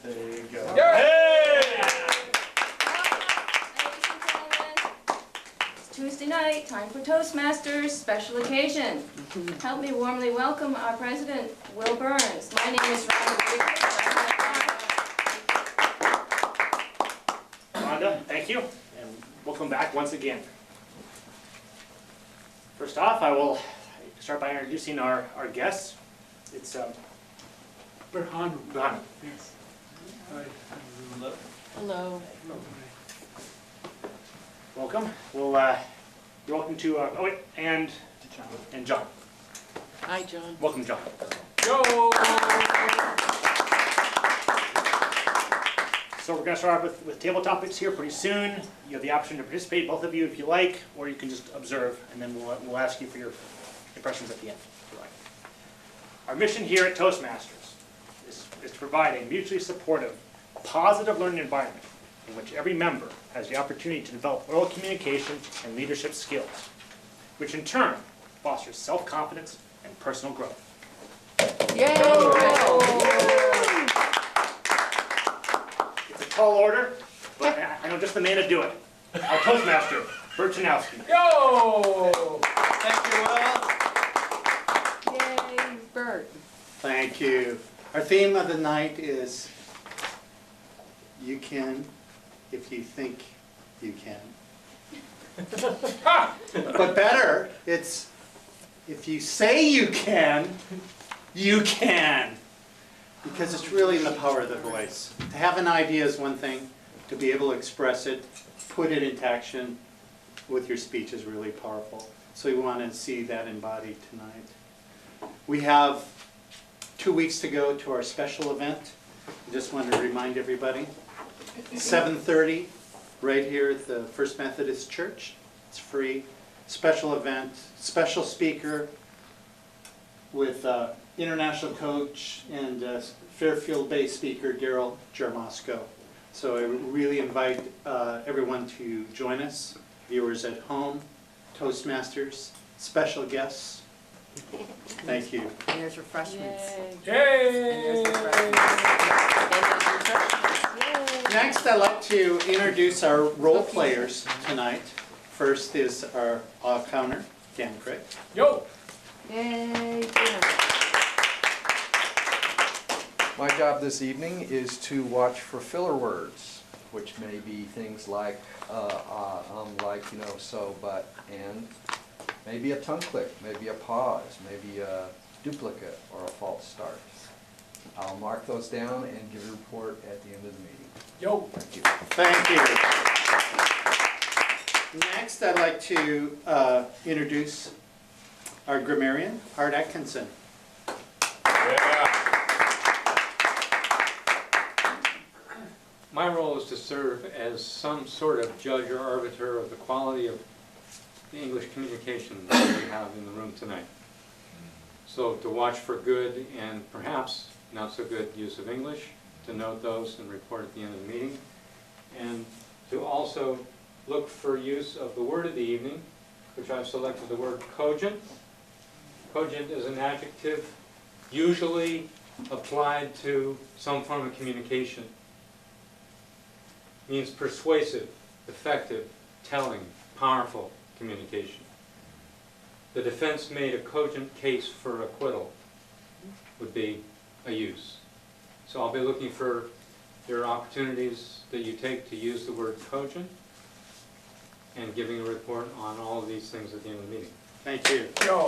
There you go. Hey! Ladies and gentlemen, it's Tuesday night, time for Toastmasters, special occasion. Help me warmly welcome our president, Will Burns. My name is Briggs. Rhonda, thank you, and welcome back once again. First off, I will start by introducing our guests. It's Berhanu. Burhanu. Yes. Hi. Hello. Welcome. Well, you're welcome to, oh wait, and John. Hi, John. Welcome, John. Yo! So we're going to start off with table topics here pretty soon. You have the option to participate, both of you, if you like, or you can just observe, and then we'll ask you for your impressions at the end, if you like. Our mission here at Toastmasters is to provide a mutually supportive, positive learning environment in which every member has the opportunity to develop oral communication and leadership skills, which in turn fosters self-confidence and personal growth. Yay! It's a tall order, but I know just the man to do it. Our Toastmaster, Bert Janowski. Yo! Thank you, Will. Yay, Bert. Thank you. Our theme of the night is you can if you think you can. But better, it's if you say you can, you can. Because it's really in the power of the voice. To have an idea is one thing, to be able to express it, put it into action with your speech is really powerful. So we want to see that embodied tonight. We have 2 weeks to go to our special event. I just want to remind everybody, 7:30 right here at the First Methodist Church. It's free. Special event, special speaker with international coach and Fairfield-based speaker Daryl Jarmosco. So I really invite everyone to join us, viewers at home, Toastmasters, special guests. Thank you. And there's refreshments. Yay! And there's refreshments. Yay! Next, I'd like to introduce our role players tonight. First is our counter, Dan Crick. Yo! Yay! Dan. My job this evening is to watch for filler words, which may be things like, like, you know, so, but, and. Maybe a tongue click, maybe a pause, maybe a duplicate or a false start. I'll mark those down and give a report at the end of the meeting. Yo! Thank you. Thank you. Next, I'd like to introduce our grammarian, Art Atkinson. Yeah! My role is to serve as some sort of judge or arbiter of the quality of the English communication that we have in the room tonight. So to watch for good and perhaps not so good use of English, to note those and report at the end of the meeting, and to also look for use of the word of the evening, which I've selected the word cogent. Cogent is an adjective usually applied to some form of communication. It means persuasive, effective, telling, powerful communication. The defense made a cogent case for acquittal would be a use. So I'll be looking for your opportunities that you take to use the word cogent and giving a report on all of these things at the end of the meeting. Thank you. Yo!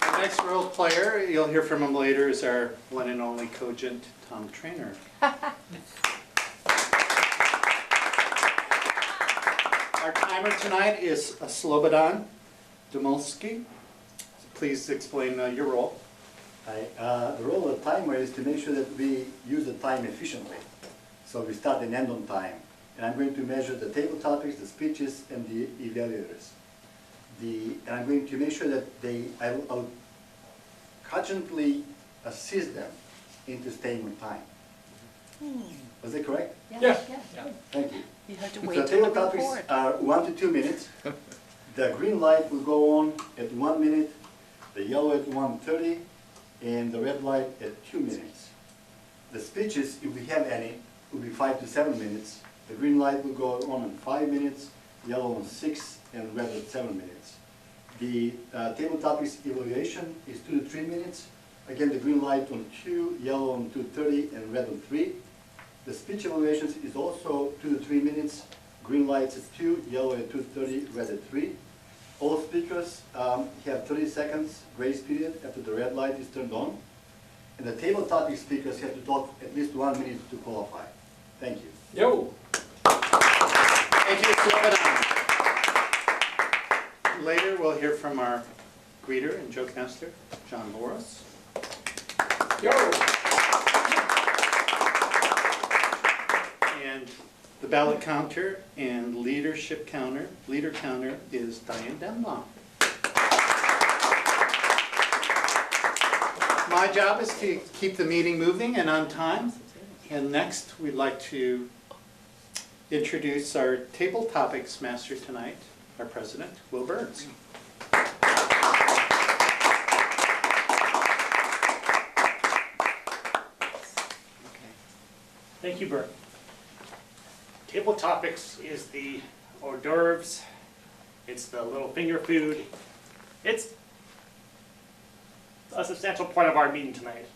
The next role player, you'll hear from him later, is our one and only cogent, Tom Trainer. Our timer tonight is Slobodan Domolsky. Please explain your role. Hi. The role of timer is to make sure that we use the time efficiently. So we start and end on time. And I'm going to measure the table topics, the speeches, and the evaluators. And I'm going to make sure that I'll cogently assist them into staying on time. Was that correct? Yes. Thank you. You have to So wait the till table the topics report. are 1 to 2 minutes. The green light will go on at 1 minute, the yellow at 1:30, and the red light at 2 minutes. The speeches, if we have any, will be 5 to 7 minutes. The green light will go on in 5 minutes, yellow on 6, and red at 7 minutes. The table topics evaluation is 2 to 3 minutes. Again, the green light on 2, yellow on 2:30, and red on 3. The speech evaluations is also 2 to 3 minutes. Green lights at 2, yellow at 2:30, red at 3. All speakers have 30 seconds grace period after the red light is turned on. And the table topic speakers have to talk at least 1 minute to qualify. Thank you. Yo. Thank you, Slobodan. Later, we'll hear from our greeter and joke master, John Morris. Yo. And the ballot counter and leader counter is Diane Denlaw. My job is to keep the meeting moving and on time. And next, we'd like to introduce our table topics master tonight, our president, Will Burns. Thank you, Bert. Table topics is the hors d'oeuvres. It's the little finger food. It's a substantial part of our meeting tonight.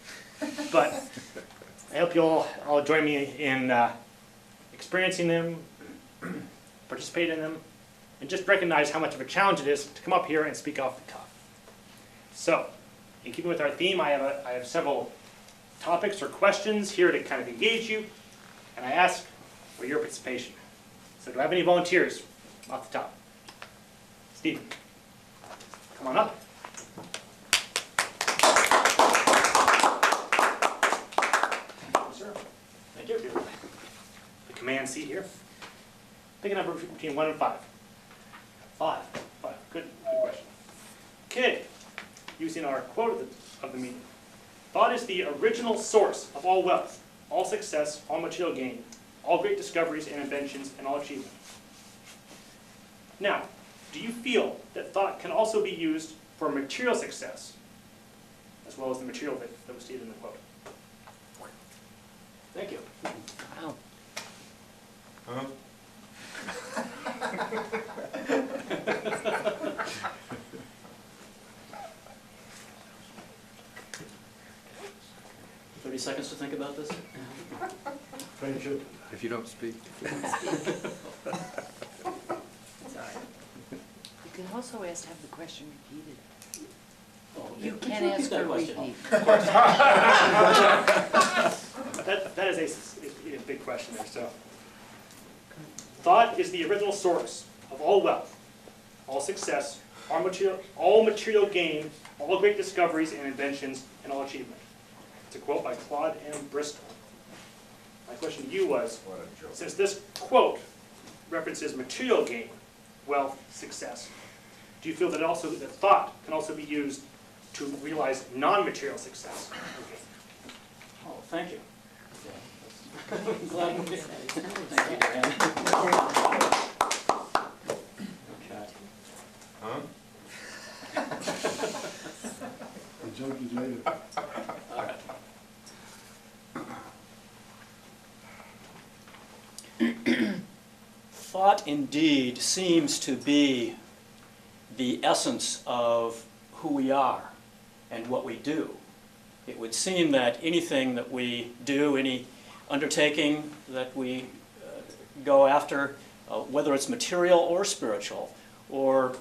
But I hope you'll all join me in experiencing them, participate in them, and just recognize how much of a challenge it is to come up here and speak off the cuff. So, in keeping with our theme, I have several topics or questions here to kind of engage you, and I ask for your participation. So do I have any volunteers off the top? Stephen, come on up. Sir, thank you. The command seat here. Pick a number between 1 and 5. 5. Good question. Okay, using our quote of the meeting. Thought is the original source of all wealth, all success, all material gain, all great discoveries and inventions, and all achievement. Now, do you feel that thought can also be used for material success, as well as the material that was stated in the quote? Thank you. Wow. Huh? 30 seconds to think about this? Friendship. If you don't speak. You can also ask to have the question repeated. Oh, You could can repeat ask that for a question? repeat. That is a big question there. So, thought is the original source of all wealth, all success, all material gain, all great discoveries and inventions, and all achievement. It's a quote by Claude M. Bristol. My question to you was, since this quote references material gain, wealth, success, do you feel that that thought can also be used to realize non-material success? Oh, thank you. I'm glad we did. Thank you, Dan. Okay. Huh? The joke is later. All right. Thought indeed seems to be the essence of who we are and what we do. It would seem that anything that we do, any undertaking that we go after, whether it's material or spiritual, or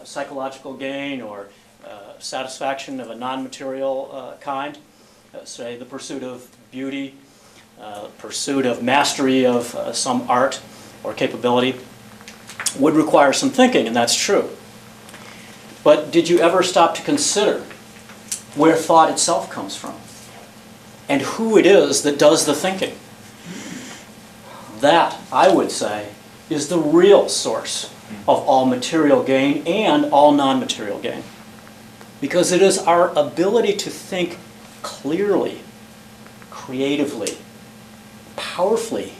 psychological gain, or satisfaction of a non-material kind, say the pursuit of beauty, pursuit of mastery of some art or capability, would require some thinking, and that's true. But did you ever stop to consider where thought itself comes from and who it is that does the thinking? That, I would say, is the real source of all material gain and all non-material gain. Because it is our ability to think clearly, creatively, powerfully,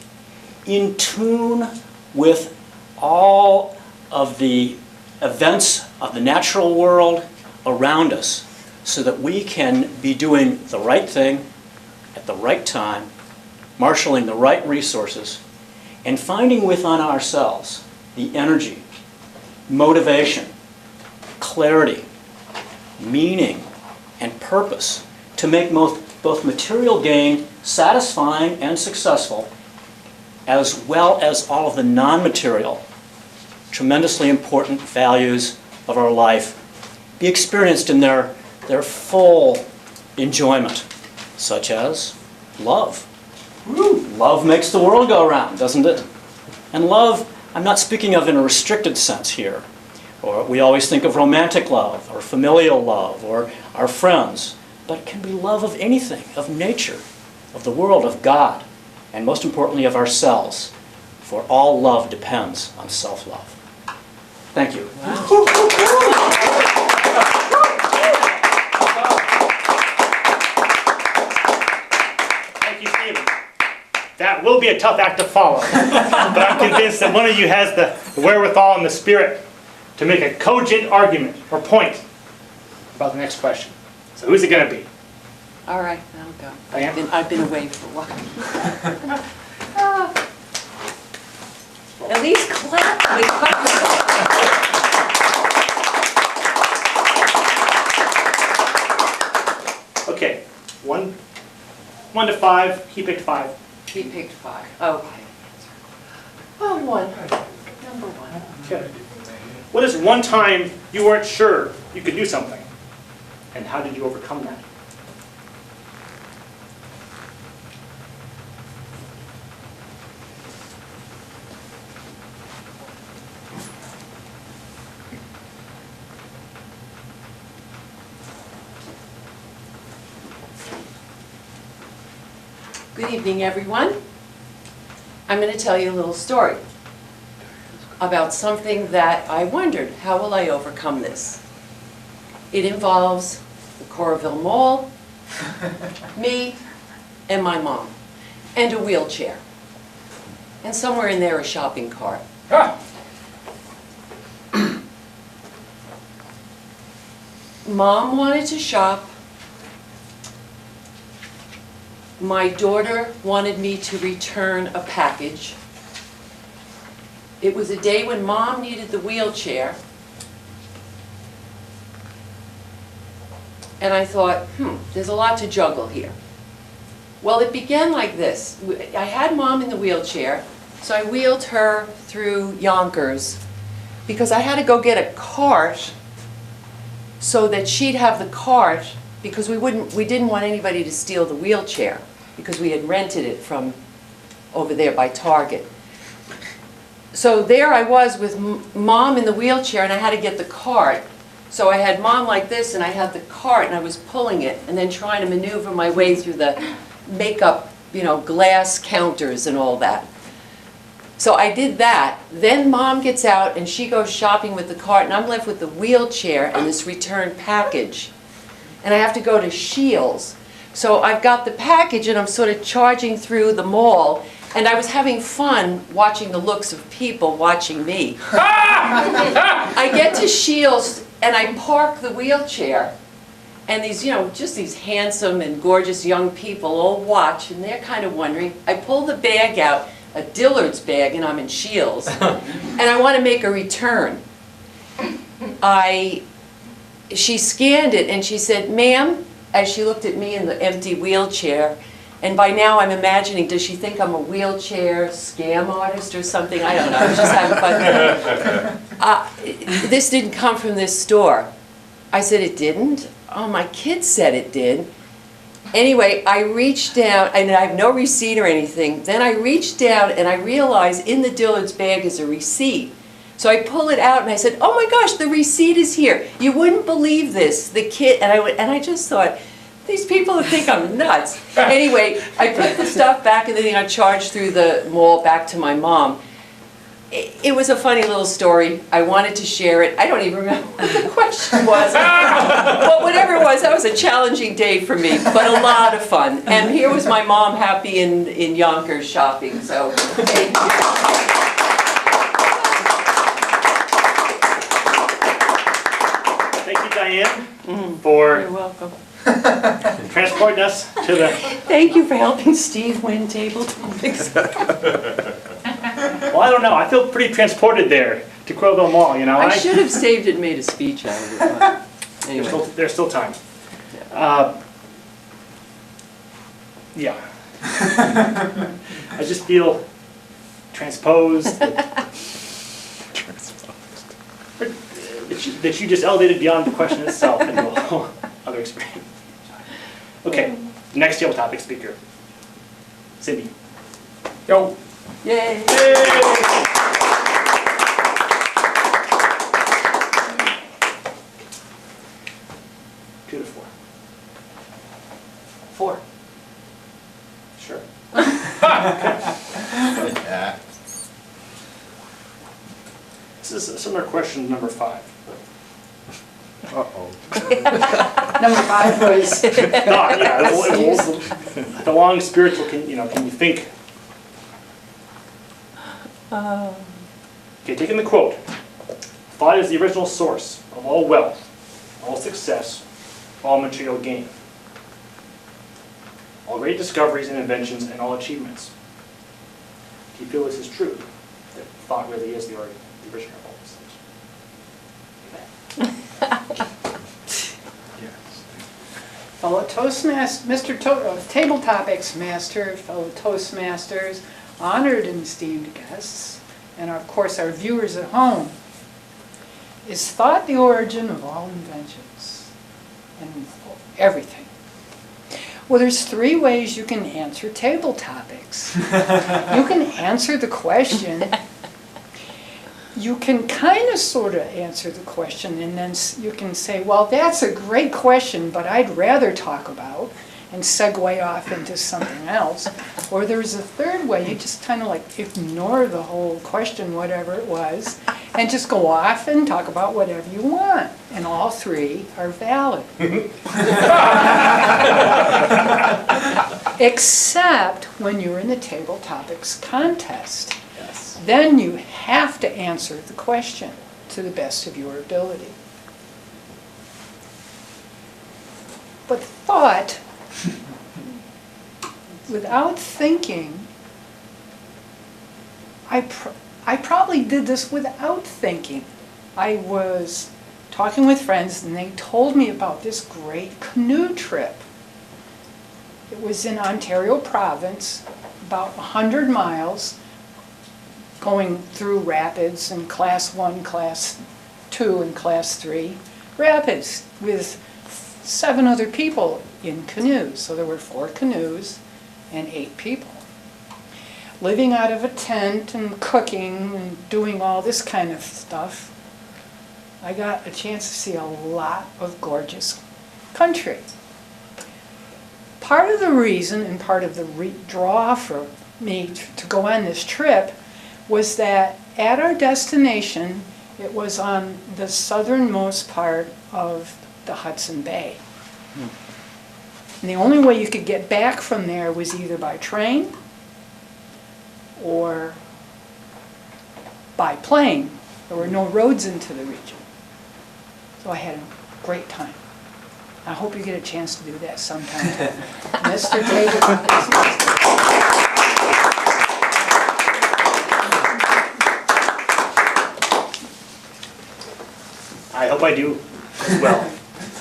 in tune with all of the events of the natural world around us so that we can be doing the right thing at the right time, marshaling the right resources, and finding within ourselves the energy, motivation, clarity, meaning, and purpose to make both material gain satisfying and successful, as well as all of the non-material, tremendously important values of our life be experienced in their full enjoyment, such as love. Love makes the world go round, doesn't it? And love, I'm not speaking of in a restricted sense here. Or we always think of romantic love, or familial love, or our friends. But it can be love of anything, of nature, of the world, of God, and most importantly of ourselves. For all love depends on self-love. Thank you. Thank you, Stephen. That will be a tough act to follow, but I'm convinced that one of you has the wherewithal and the spirit to make a cogent argument or point about the next question. So who's it going to be? All right, I'll go. Diane? I've been away for a while. At least clap. Okay, 1 to 5. He picked 5. He picked 5. Okay. Oh, 1. Number 1. Okay. What is one time you weren't sure you could do something, and how did you overcome that? Good evening, everyone. I'm going to tell you a little story about something that I wondered, how will I overcome this? It involves the Coralville Mall, me, and my mom, and a wheelchair. And somewhere in there, a shopping cart. Mom wanted to shop. My daughter wanted me to return a package. It was a day when Mom needed the wheelchair. And I thought, there's a lot to juggle here. Well, it began like this. I had Mom in the wheelchair, so I wheeled her through Yonkers because I had to go get a cart so that she'd have the cart, because we didn't want anybody to steal the wheelchair because we had rented it from over there by Target. So there I was with Mom in the wheelchair, and I had to get the cart. So I had Mom like this, and I had the cart, and I was pulling it, and then trying to maneuver my way through the makeup, glass counters and all that. So I did that. Then Mom gets out, and she goes shopping with the cart, and I'm left with the wheelchair and this return package. And I have to go to Shields. So I've got the package, and I'm sort of charging through the mall, and I was having fun watching the looks of people watching me. I get to Shields, and I park the wheelchair, and these, just these handsome and gorgeous young people all watch, and they're kind of wondering. I pull the bag out, a Dillard's bag, and I'm in Shields, and I want to make a return. She scanned it, and she said, "Ma'am," as she looked at me in the empty wheelchair, and by now I'm imagining, does she think I'm a wheelchair scam artist or something? I don't know, I was just having fun. This didn't come from this store. I said, "It didn't?" "Oh, my kids said it did." Anyway, I reached down, and I have no receipt or anything. Then I reached down, and I realized in the Dillard's bag is a receipt. So I pull it out, and I said, "Oh my gosh, the receipt is here. You wouldn't believe this." The kid, and I just thought, these people think I'm nuts. Anyway, I put the stuff back, and then I charged through the mall back to my mom. It was a funny little story. I wanted to share it. I don't even remember what the question was. But whatever it was, that was a challenging day for me, but a lot of fun. And here was my mom happy in Yonkers shopping. So thank you. Thank you, Diane, for You're welcome. transporting us to the, Thank you for helping Steve win table topics. well, I don't know, I feel pretty transported there to Quillville Mall, you know? I should have saved it and made a speech out of it, but anyway. There's still time. Yeah. I just feel transposed. That you just elevated beyond the question itself into a whole other experience. Okay, next table topic speaker. Cindy. Yo. Yay. Two to four. 4. Sure. Yeah. This is a similar question, number 5. Uh-oh. Number 5 was. The long spiritual, can you think? Okay, taking the quote. Thought is the original source of all wealth, all success, all material gain, all great discoveries and inventions, and all achievements. Do you feel this is true? That thought really is the original of all these things? Fellow Toastmasters, Table Topics Master, fellow Toastmasters, honored and esteemed guests, and of course our viewers at home. Is thought the origin of all inventions and everything? Well, there's 3 ways you can answer table topics. You can answer the question. You can kind of sort of answer the question, and then you can say, well, that's a great question, but I'd rather talk about, and segue off into something else. Or there's a 3rd way, you just kind of like ignore the whole question, whatever it was, and just go off and talk about whatever you want. And all 3 are valid. Except when you're in the table topics contest. Yes. Then you have to answer the question to the best of your ability. But thought, without thinking, I probably did this without thinking. I was talking with friends and they told me about this great canoe trip. It was in Ontario province, about 100 miles, going through rapids and class 1, class 2, and class 3 rapids with 7 other people in canoes. So there were 4 canoes and 8 people. Living out of a tent and cooking and doing all this kind of stuff, I got a chance to see a lot of gorgeous country. Part of the reason and part of the draw for me to go on this trip was that at our destination, it was on the southernmost part of the Hudson Bay. And the only way you could get back from there was either by train or by plane. There were no roads into the region. So I had a great time. I hope you get a chance to do that sometime. Mr. Taylor. I hope I do as well.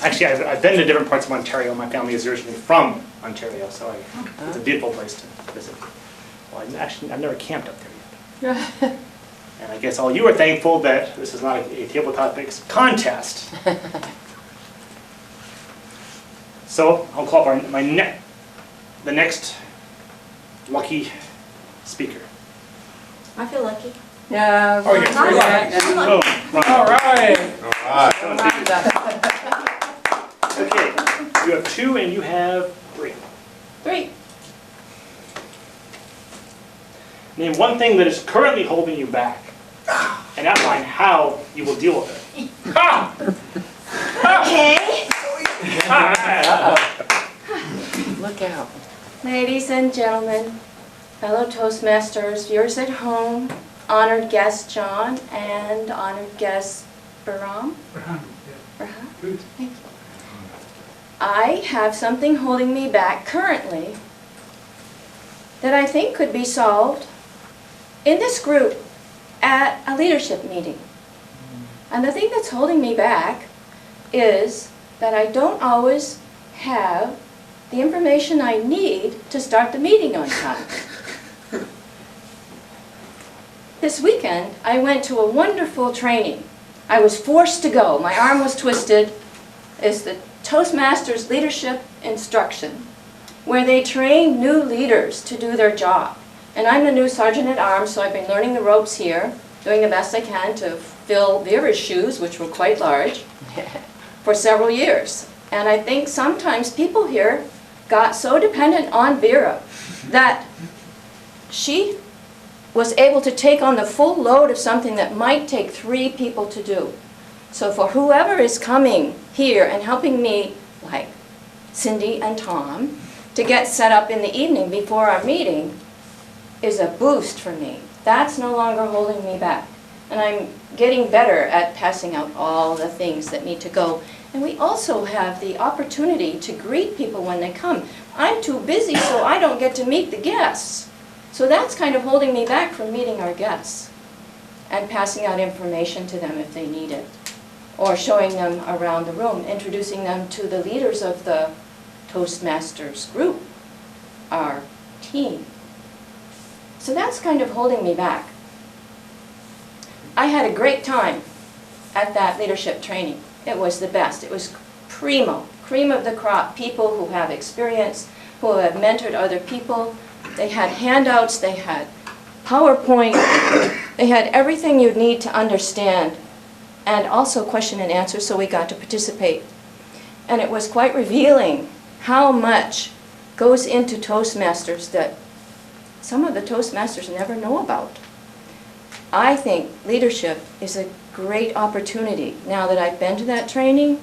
Actually, I've been to different parts of Ontario. My family is originally from Ontario, so it's a beautiful place to visit. Well, I've never camped up there yet. And I guess all you are thankful that this is not a table topics contest. So I'll call up the next lucky speaker. I feel lucky. Yeah. Oh, you're Not three lucky. lines. I'm Oh, lucky. All right. All right. Okay, you have 2 and you have 3. 3. Name one thing that is currently holding you back, and outline how you will deal with it. Okay. Look out. Ladies and gentlemen, fellow Toastmasters, viewers at home, honored guest John, and honored guest Bahram. I have something holding me back currently that I think could be solved in this group at a leadership meeting. And the thing that's holding me back is that I don't always have the information I need to start the meeting on time. This weekend, I went to a wonderful training. I was forced to go. My arm was twisted. It's the Toastmasters Leadership Instruction, where they train new leaders to do their job. And I'm the new Sergeant at Arms, so I've been learning the ropes here, doing the best I can to fill Vera's shoes, which were quite large, for several years. And I think sometimes people here got so dependent on Vera that she was able to take on the full load of something that might take 3 people to do. So for whoever is coming here and helping me, like Cindy and Tom, to get set up in the evening before our meeting is a boost for me. That's no longer holding me back. And I'm getting better at passing out all the things that need to go. And we also have the opportunity to greet people when they come. I'm too busy, so I don't get to meet the guests. So that's kind of holding me back from meeting our guests and passing out information to them if they need it, or showing them around the room, introducing them to the leaders of the Toastmasters group, our team. So that's kind of holding me back. I had a great time at that leadership training. It was the best. It was primo, cream of the crop, people who have experience, who have mentored other people. They had handouts, they had PowerPoint, they had everything you'd need to understand, and also question and answer, so we got to participate. And it was quite revealing how much goes into Toastmasters that some of the Toastmasters never know about. I think leadership is a great opportunity. Now that I've been to that training,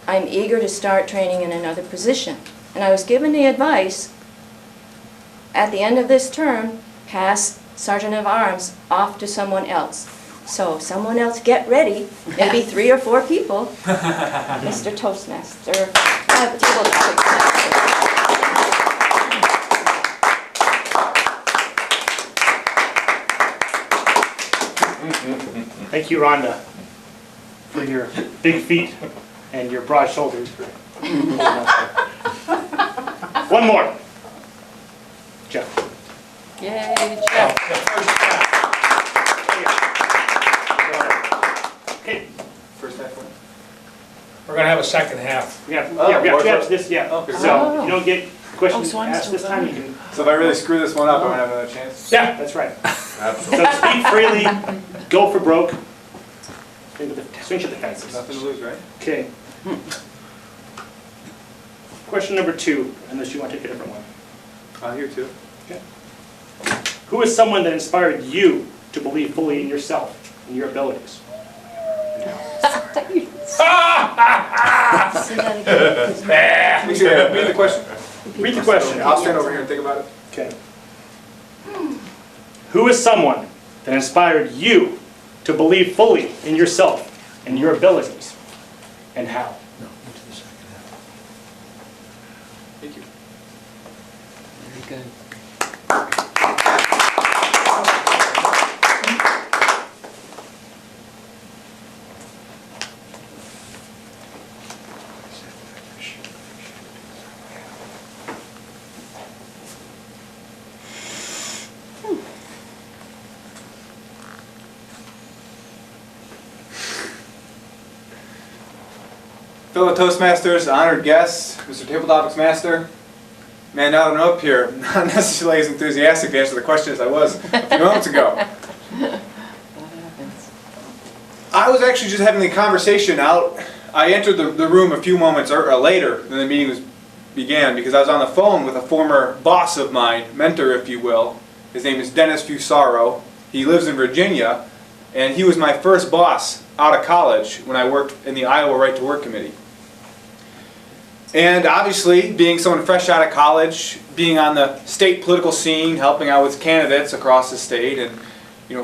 I'm eager to start training in another position. And I was given the advice, at the end of this term, pass Sergeant of Arms off to someone else. So someone else get ready, maybe 3 or 4 people, Mr. Toastmaster, table topics master. Thank you, Rhonda, for your big feet and your broad shoulders. One more. Jeff. Yay, Jeff. Okay. First half one. We're gonna have a second half. We have this, yeah. Okay. So you don't get questions so I'm asked still this time, you can, So if I really screw this one up, I'm gonna have another chance? Yeah. that's right. Absolutely. So speak freely, go for broke, swing at the fences. Nothing to lose, right? Okay. Question number 2, unless you want to take a different one. Here too. Okay. Who is someone that inspired you to believe fully in yourself and your abilities? Say that again. Make sure you read the question. Read the question. I'll stand over here and think about it. Okay. Who is someone that inspired you to believe fully in yourself and your abilities, and how? Thank you. Very good. Fellow Toastmasters, honored guests, Mr. Table Topics Master. Man, now that I'm up here, I'm not necessarily as enthusiastic to answer the question as I was a few moments ago. That happens. I was actually just having a conversation out. I entered the room a few moments later than the meeting began because I was on the phone with a former boss of mine, mentor if you will. His name is Dennis Fusaro. He lives in Virginia, and he was my first boss out of college when I worked in the Iowa Right to Work Committee. And obviously, being someone fresh out of college, being on the state political scene, helping out with candidates across the state, and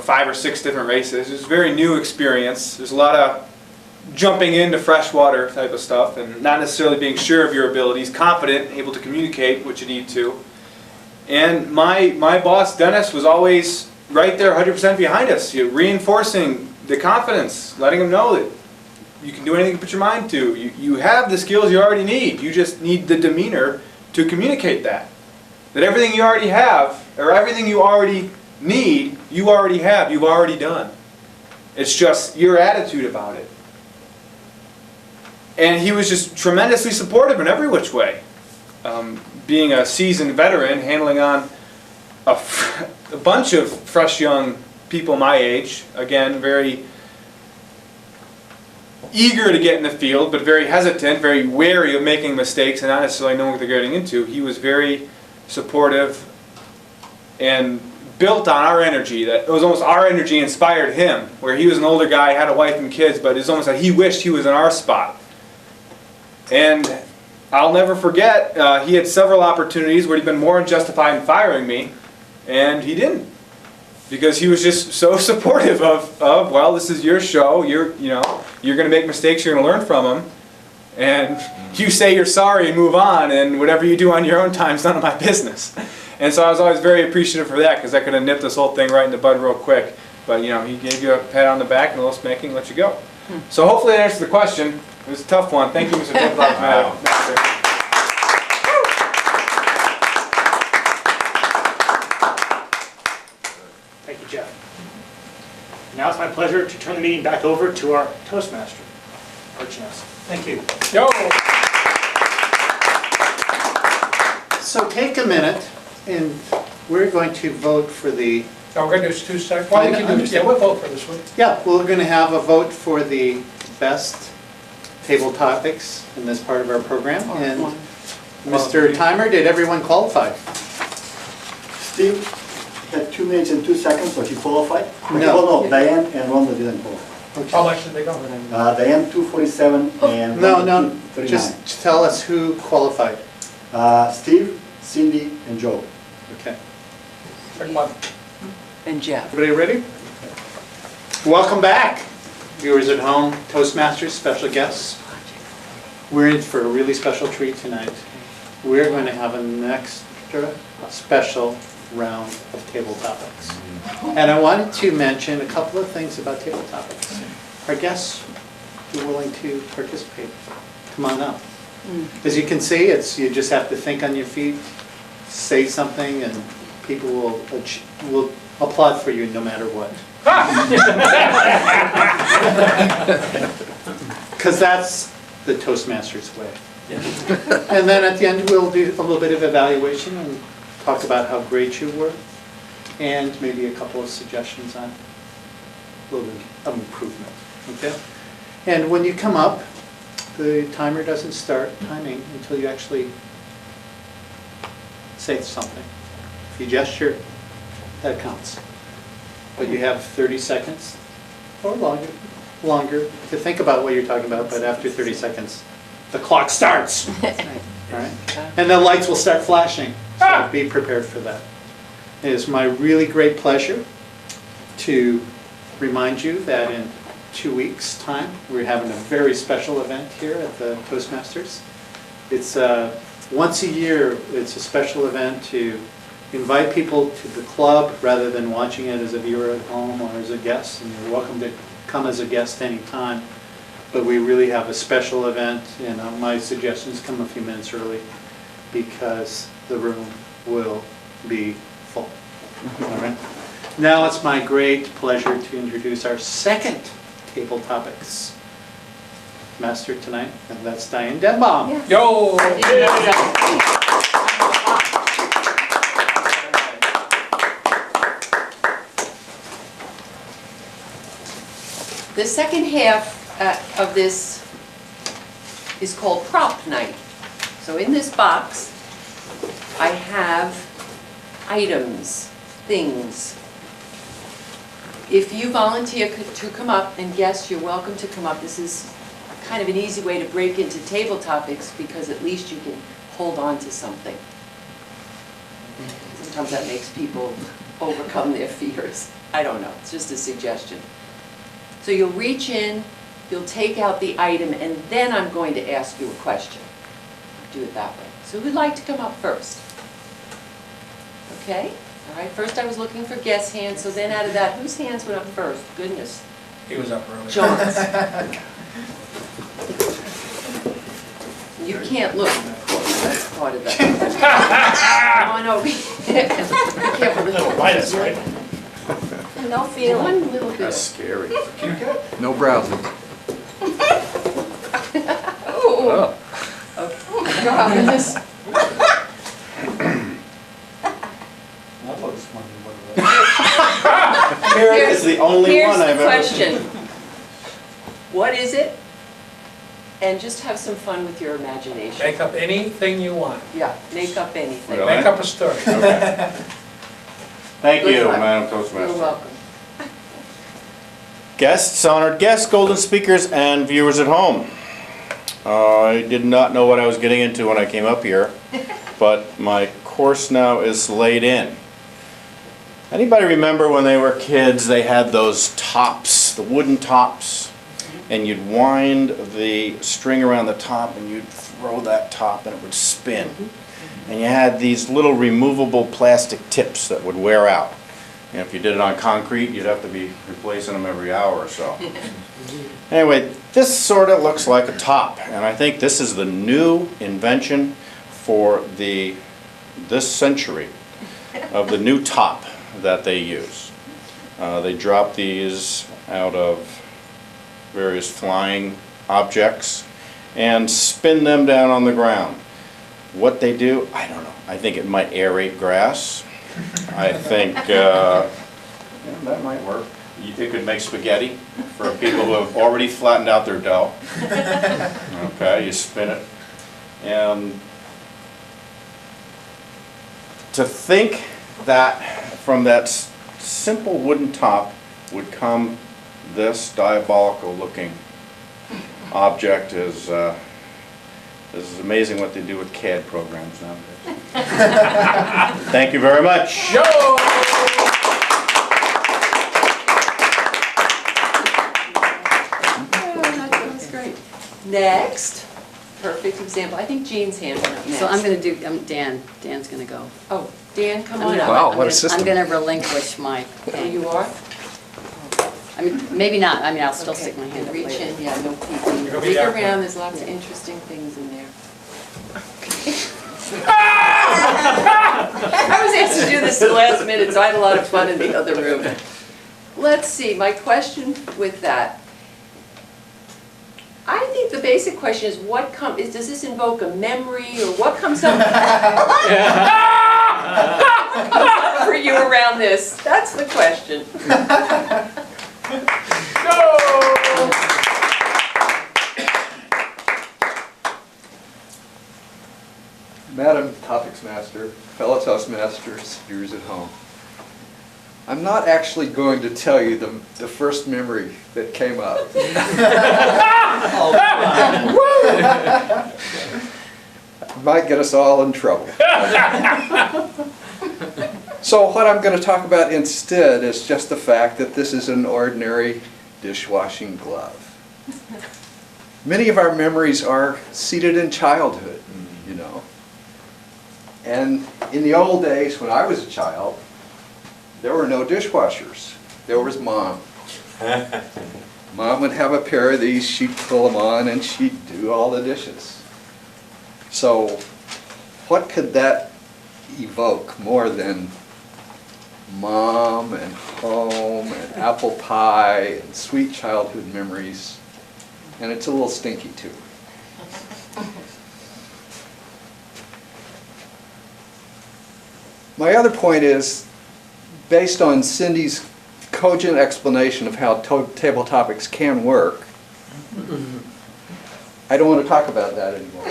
5 or 6 different races, it was a very new experience. There's a lot of jumping into freshwater type of stuff and not necessarily being sure of your abilities, confident, able to communicate what you need to. And my boss, Dennis, was always right there 100% behind us, reinforcing the confidence, letting them know that you can do anything you put your mind to. You have the skills you already need. You just need the demeanor to communicate that. That everything you already have, or everything you already need, you already have, you've already done. It's just your attitude about it. And he was just tremendously supportive in every which way. Being a seasoned veteran, handling on a bunch of fresh young people my age, again, very eager to get in the field, but very hesitant, very wary of making mistakes and not necessarily knowing what they're getting into. He was very supportive and built on our energy. That it was almost our energy inspired him, where he was an older guy, had a wife and kids, but it's almost like he wished he was in our spot. And I'll never forget, he had several opportunities where he'd been more than justified in firing me, and he didn't. Because he was just so supportive of well, this is your show, you're going to make mistakes, you're going to learn from them, and you say you're sorry and move on, and whatever you do on your own time is none of my business. And so I was always very appreciative for that, because I could have nipped this whole thing right in the bud real quick. But he gave you a pat on the back and a little spanking and let you go. So hopefully that answers the question. It was a tough one. Thank you, Mr. Wow. Thank you, Jeff. Now it's my pleasure to turn the meeting back over to our Toastmaster, Archiness. Thank you. Yo! So take a minute, and we're going to vote for the, Now, we're going to do 2 seconds. Well, we can do, yeah, we'll vote for this one. yeah, we're going to have a vote for the best table topics in this part of our program. And Mr. Timer, did everyone qualify? Steve had 2 minutes and 2 seconds, so he qualified? No. Oh, no, Diane and Rhonda didn't qualify. How much did they go? Diane 247 and No, Rhonda no, 239. just tell us who qualified. Steve, Cindy, and Joe. Okay. Second one. And Jeff. Everybody ready? Welcome back, viewers at home, Toastmasters, special guests. We're in for a really special treat tonight. We're going to have an extra special round of table topics. And I wanted to mention a couple of things about table topics. Our guests who are willing to participate, come on up. As you can see, you just have to think on your feet, say something, and people will applaud for you no matter what. Because that's the Toastmasters way. And then at the end we'll do a little bit of evaluation and talk about how great you were, and maybe a couple of suggestions on a little bit of improvement. Okay? And when you come up, the timer doesn't start timing until you actually say something. If you gesture, that counts. But you have 30 seconds or longer to think about what you're talking about, but after 30 seconds, the clock starts. All right? And the lights will start flashing, so be prepared for that. It is my really great pleasure to remind you that in 2 weeks' time, we're having a very special event here at the Toastmasters. It's once a year, it's a special event to invite people to the club rather than watching it as a viewer at home or as a guest, and you're welcome to come as a guest anytime. But we really have a special event, and my suggestions come a few minutes early because the room will be full. All right. Now it's my great pleasure to introduce our second table topics master tonight, and that's Diane Denbaum. Yes. Yo! The second half of this is called prop night. So in this box, I have items, things. If you volunteer to come up and guess, you're welcome to come up. This is kind of an easy way to break into table topics because at least you can hold on to something. Sometimes that makes people overcome their fears. I don't know, it's just a suggestion. So you'll reach in You'll take out the item, and then I'm going to ask you a question. Do it that way. So who'd like to come up first? Okay, all right, first I was looking for guest hands, so then out of that, whose hands went up first? Goodness. He was up early. John's. You can't look, of course, that's part of that. Come on over. Be careful. A little light us, right? No feeling. One little bit. Scary. No browsing. Ooh. Oh, God, goodness. Eric is the only one I've Here's the ever. question. What is it? And just have some fun with your imagination. Make up anything you want. Yeah, make up anything. Really? Make up a story. Okay. Thank Good you, luck. Madam You're Toastmaster. welcome. Guests, honored guests, golden speakers, and viewers at home. I did not know what I was getting into when I came up here, but my course now is laid in. Anybody remember when they were kids, they had those tops, the wooden tops, and you'd wind the string around the top and you'd throw that top and it would spin. And you had these little removable plastic tips that would wear out. And if you did it on concrete, you'd have to be replacing them every hour or so. Anyway, this sort of looks like a top, and I think this is the new invention for this century of the new top that they use. They drop these out of various flying objects and spin them down on the ground. What they do, I don't know. I think it might aerate grass. I think yeah, that might work. It could make spaghetti for people who have already flattened out their dough. Okay, you spin it. And to think that from that simple wooden top would come this diabolical looking object is amazing what they do with CAD programs nowadays. Thank you very much. That was great. Next, perfect example. I think Jean's hand went up next. So I'm going to do, Dan's going to go. Oh, Dan, come I'm on gonna- up. Wow, I'm what a gonna- system. I'm going to relinquish my There pen. you are. I mean, maybe not, I mean, I'll still Okay, stick my hand up reach later. in, yeah, no peeking. You'll be Dig there. around, there's lots of interesting things in there. I was asked to do this at the last minute, so I had a lot of fun in the other room. Let's see, my question with that. I think the basic question is does this invoke a memory or what comes up? What comes up for you around this? That's the question. Madam Topics Master, fellow Toastmasters, viewers at home. I'm not actually going to tell you the first memory that came up. Might get us all in trouble. So what I'm going to talk about instead is just the fact that this is an ordinary dishwashing glove. Many of our memories are seated in childhood, you know. And in the old days when I was a child, there were no dishwashers. There was Mom. Mom would have a pair of these, she'd pull them on, and she'd do all the dishes. So what could that evoke more than Mom and home and apple pie and sweet childhood memories? And it's a little stinky too. My other point is, based on Cindy's cogent explanation of how table topics can work, I don't want to talk about that anymore.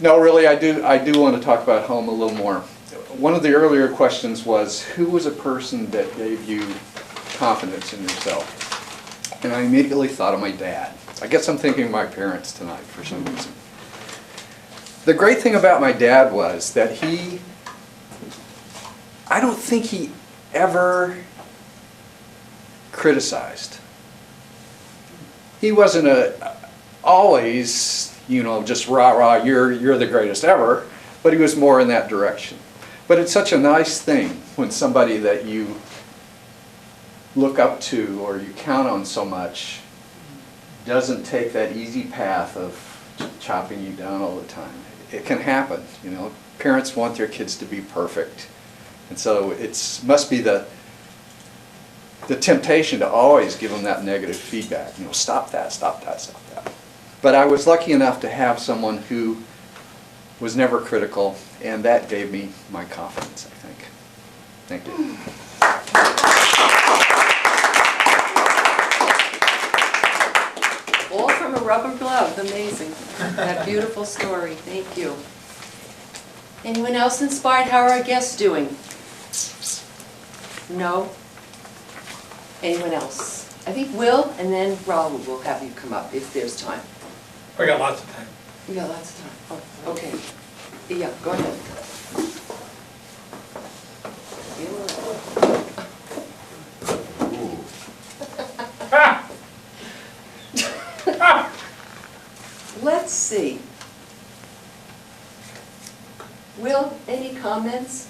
No, really, I do want to talk about home a little more. One of the earlier questions was, who was a person that gave you confidence in yourself? And I immediately thought of my dad. I guess I'm thinking of my parents tonight for some reason. The great thing about my dad was that he I don't think he ever criticized. He wasn't always, you know, just rah rah, you're the greatest ever, but he was more in that direction. But it's such a nice thing when somebody that you look up to or you count on so much doesn't take that easy path of chopping you down all the time. It can happen, you know. Parents want their kids to be perfect. And so it must be the temptation to always give them that negative feedback. You know, stop that, stop that, stop that. But I was lucky enough to have someone who was never critical, and that gave me my confidence, I think. Thank you. All from a rubber glove, amazing. That beautiful story, thank you. Anyone else inspired? How are our guests doing? No? Anyone else? I think Will and then Raul will have you come up if there's time. We got lots of time. We got lots of time. Oh, okay. Yeah, go ahead. Let's see. Will, any comments?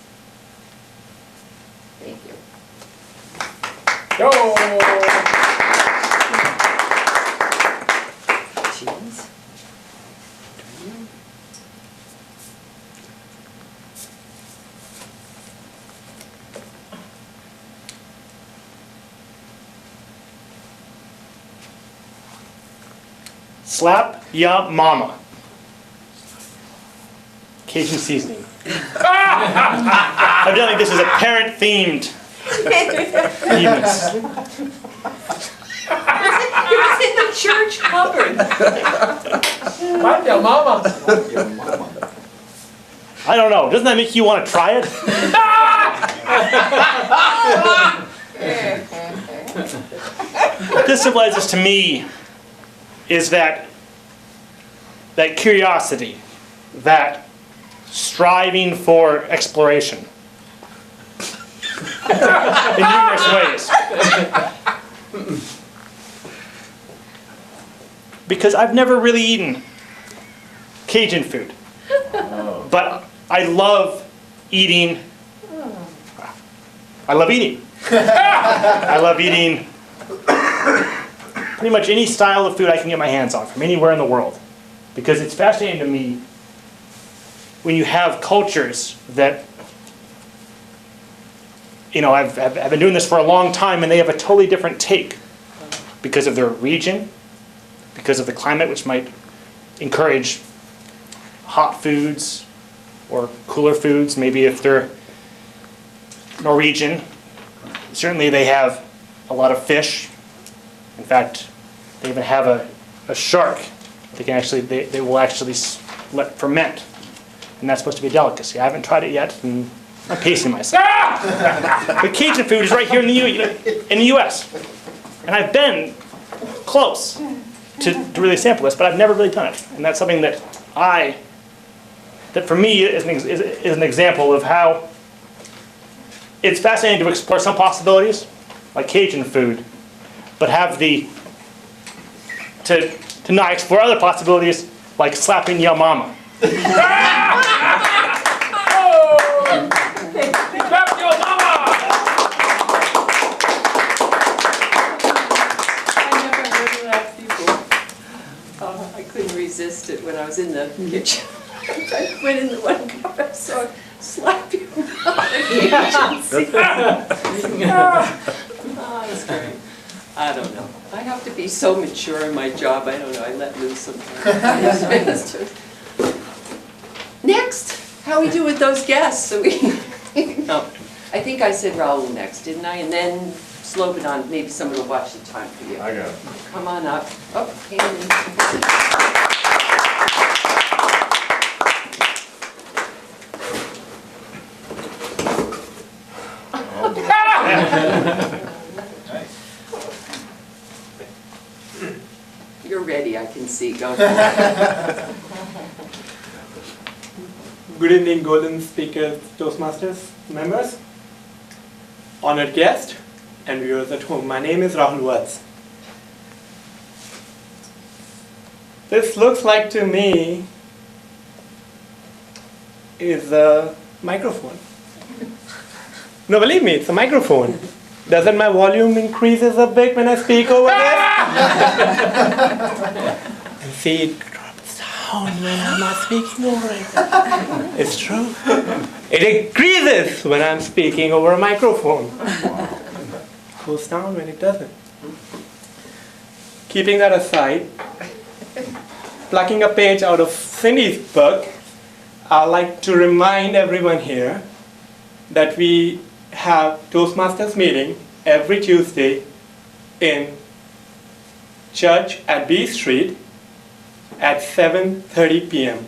Thank you. Yo! Cheese. Slap ya mama. Cajun seasoning. Evidently this is a parent-themed evenings. It was in the church cupboard. What your mama? I don't know, doesn't that make you want to try it? What this symbolizes to me is that curiosity, that striving for exploration in numerous ways. Because I've never really eaten Cajun food, but I love eating. I love eating. I love eating pretty much any style of food I can get my hands on from anywhere in the world. Because it's fascinating to me when you have cultures that, you know, I've been doing this for a long time and they have a totally different take because of their region, because of the climate, which might encourage hot foods or cooler foods. Maybe if they're Norwegian, certainly they have a lot of fish. In fact, they even have a shark. They will actually let ferment, and that's supposed to be a delicacy. I haven't tried it yet, and I'm pacing myself. But Cajun food is right here in the U.S., and I've been close to really sample this, but I've never really done it, and that's something that for me is an example of how it's fascinating to explore some possibilities, like Cajun food, but have to not explore other possibilities, like slapping your mama. Slap your mama! I never heard of that before. I couldn't resist it when I was in the kitchen. I went in the one cup and saw slap your mama. Oh, that's great. I don't know. I have to be so mature in my job. I don't know. I let loose sometimes. Next, how we do with those guests? So no, I think I said Raul next, didn't I? And then slope it on. Maybe somebody will watch the time for you. I got it. Come on up. Oh, Andy. You're ready, I can see. Go for it. Good evening, Golden Speakers Toastmasters members. honored guests, and viewers at home. My name is Rahul Watts. This looks like to me is a microphone. No, believe me, it's a microphone. Doesn't my volume increases a bit when I speak over this? And see, it drops down when I'm not speaking over it. It's true. It increases when I'm speaking over a microphone. Goes down when it doesn't. Keeping that aside, plucking a page out of Cindy's book, I'd like to remind everyone here that we have Toastmasters meeting every Tuesday in church at B Street at 7:30 p.m.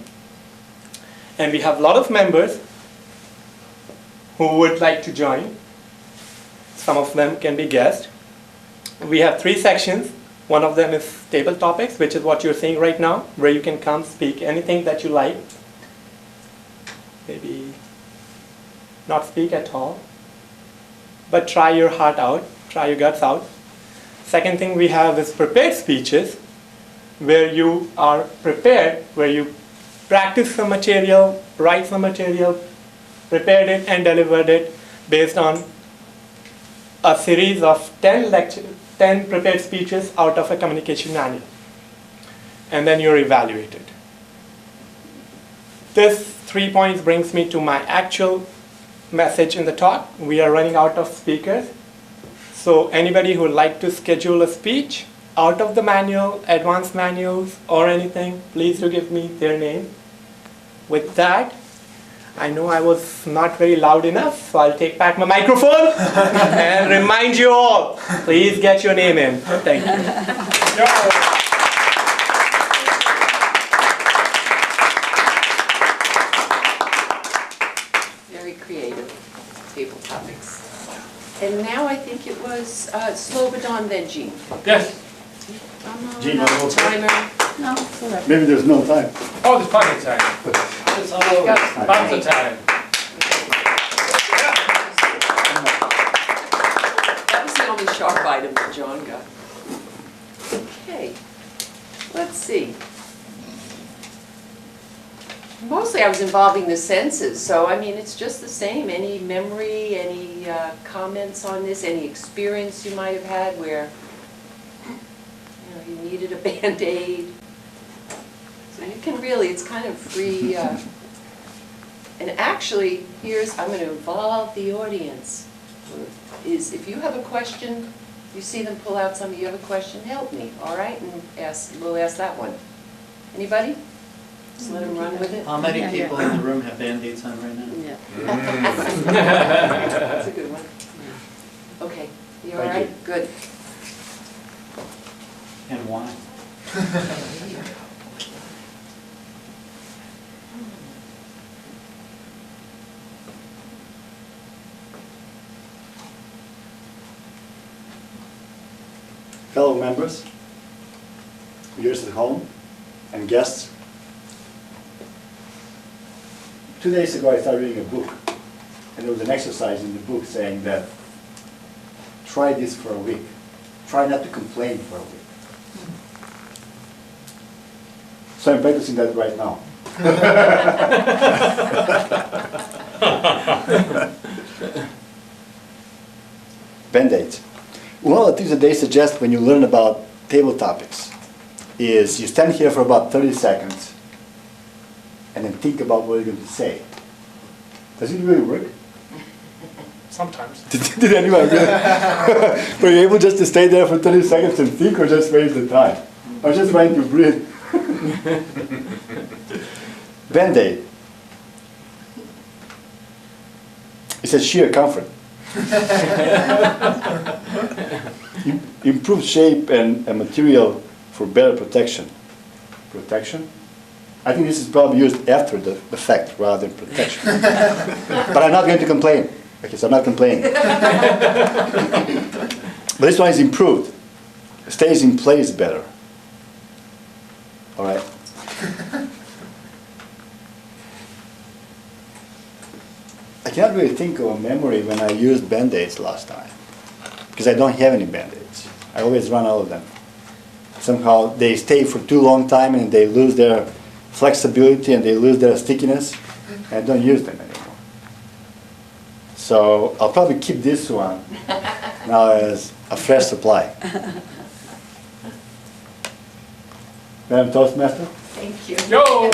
And we have a lot of members who would like to join. Some of them can be guests. We have 3 sections. One of them is table topics, which is what you're seeing right now, where you can come speak anything that you like. Maybe not speak at all, but try your heart out, try your guts out. Second thing we have is prepared speeches, where you are prepared, where you practice some material, write some material, prepared it and delivered it based on a series of 10 prepared speeches out of a communication manual. And then you're evaluated. This 3 points brings me to my actual message in the talk. We are running out of speakers. So anybody who would like to schedule a speech out of the manual, advanced manuals, or anything, please do give me their name. With that, I know I was not very loud enough, so I'll take back my microphone and remind you all, please get your name in. Thank you. Very creative table topics. And now I think it was Slobodan then Jean. Yes. Jean, you want to go Timer. No, it's all right. Maybe there's no time. Oh, there's plenty of time. It's all lots of time. That was the only sharp item that John got. Okay, let's see. Mostly I was involving the senses, so I mean, it's just the same. Any memory, any comments on this, any experience you might have had where you needed a Band-Aid. So you can really, it's kind of free. And actually, I'm going to involve the audience. If you have a question, you see them pull out some, you have a question, help me, all right? And we'll ask that one. Anybody? Just let them run with it. How many people in the room have Band-Aids on right now? Yeah. That's a good one. Okay, you all Thank right? you. Good. And why? Fellow members, viewers at home, and guests. 2 days ago I started reading a book, and there was an exercise in the book saying that try this for a week. Try not to complain for a week. So I'm practicing that right now. Band-Aids. One of the things that they suggest when you learn about table topics is you stand here for about 30 seconds and then think about what you're going to say. Does it really work? Sometimes. Did anyone really? Were you able just to stay there for 30 seconds and think, or just waste the time? I was just trying to breathe. Band-Aid. It's a sheer comfort. Improved shape and material for better protection. Protection? I think this is probably used after the fact rather than protection. But I'm not going to complain. Okay, so I'm not complaining. But this one is improved. It stays in place better. All right. I cannot cannot really think of a memory when I used Band-Aids last time, because I don't have any Band-Aids. I always run out of them. Somehow they stay for too long time and they lose their flexibility and they lose their stickiness. I don't use them anymore. So I'll probably keep this one now as a fresh supply. Madam Toastmaster? Thank you. Yo!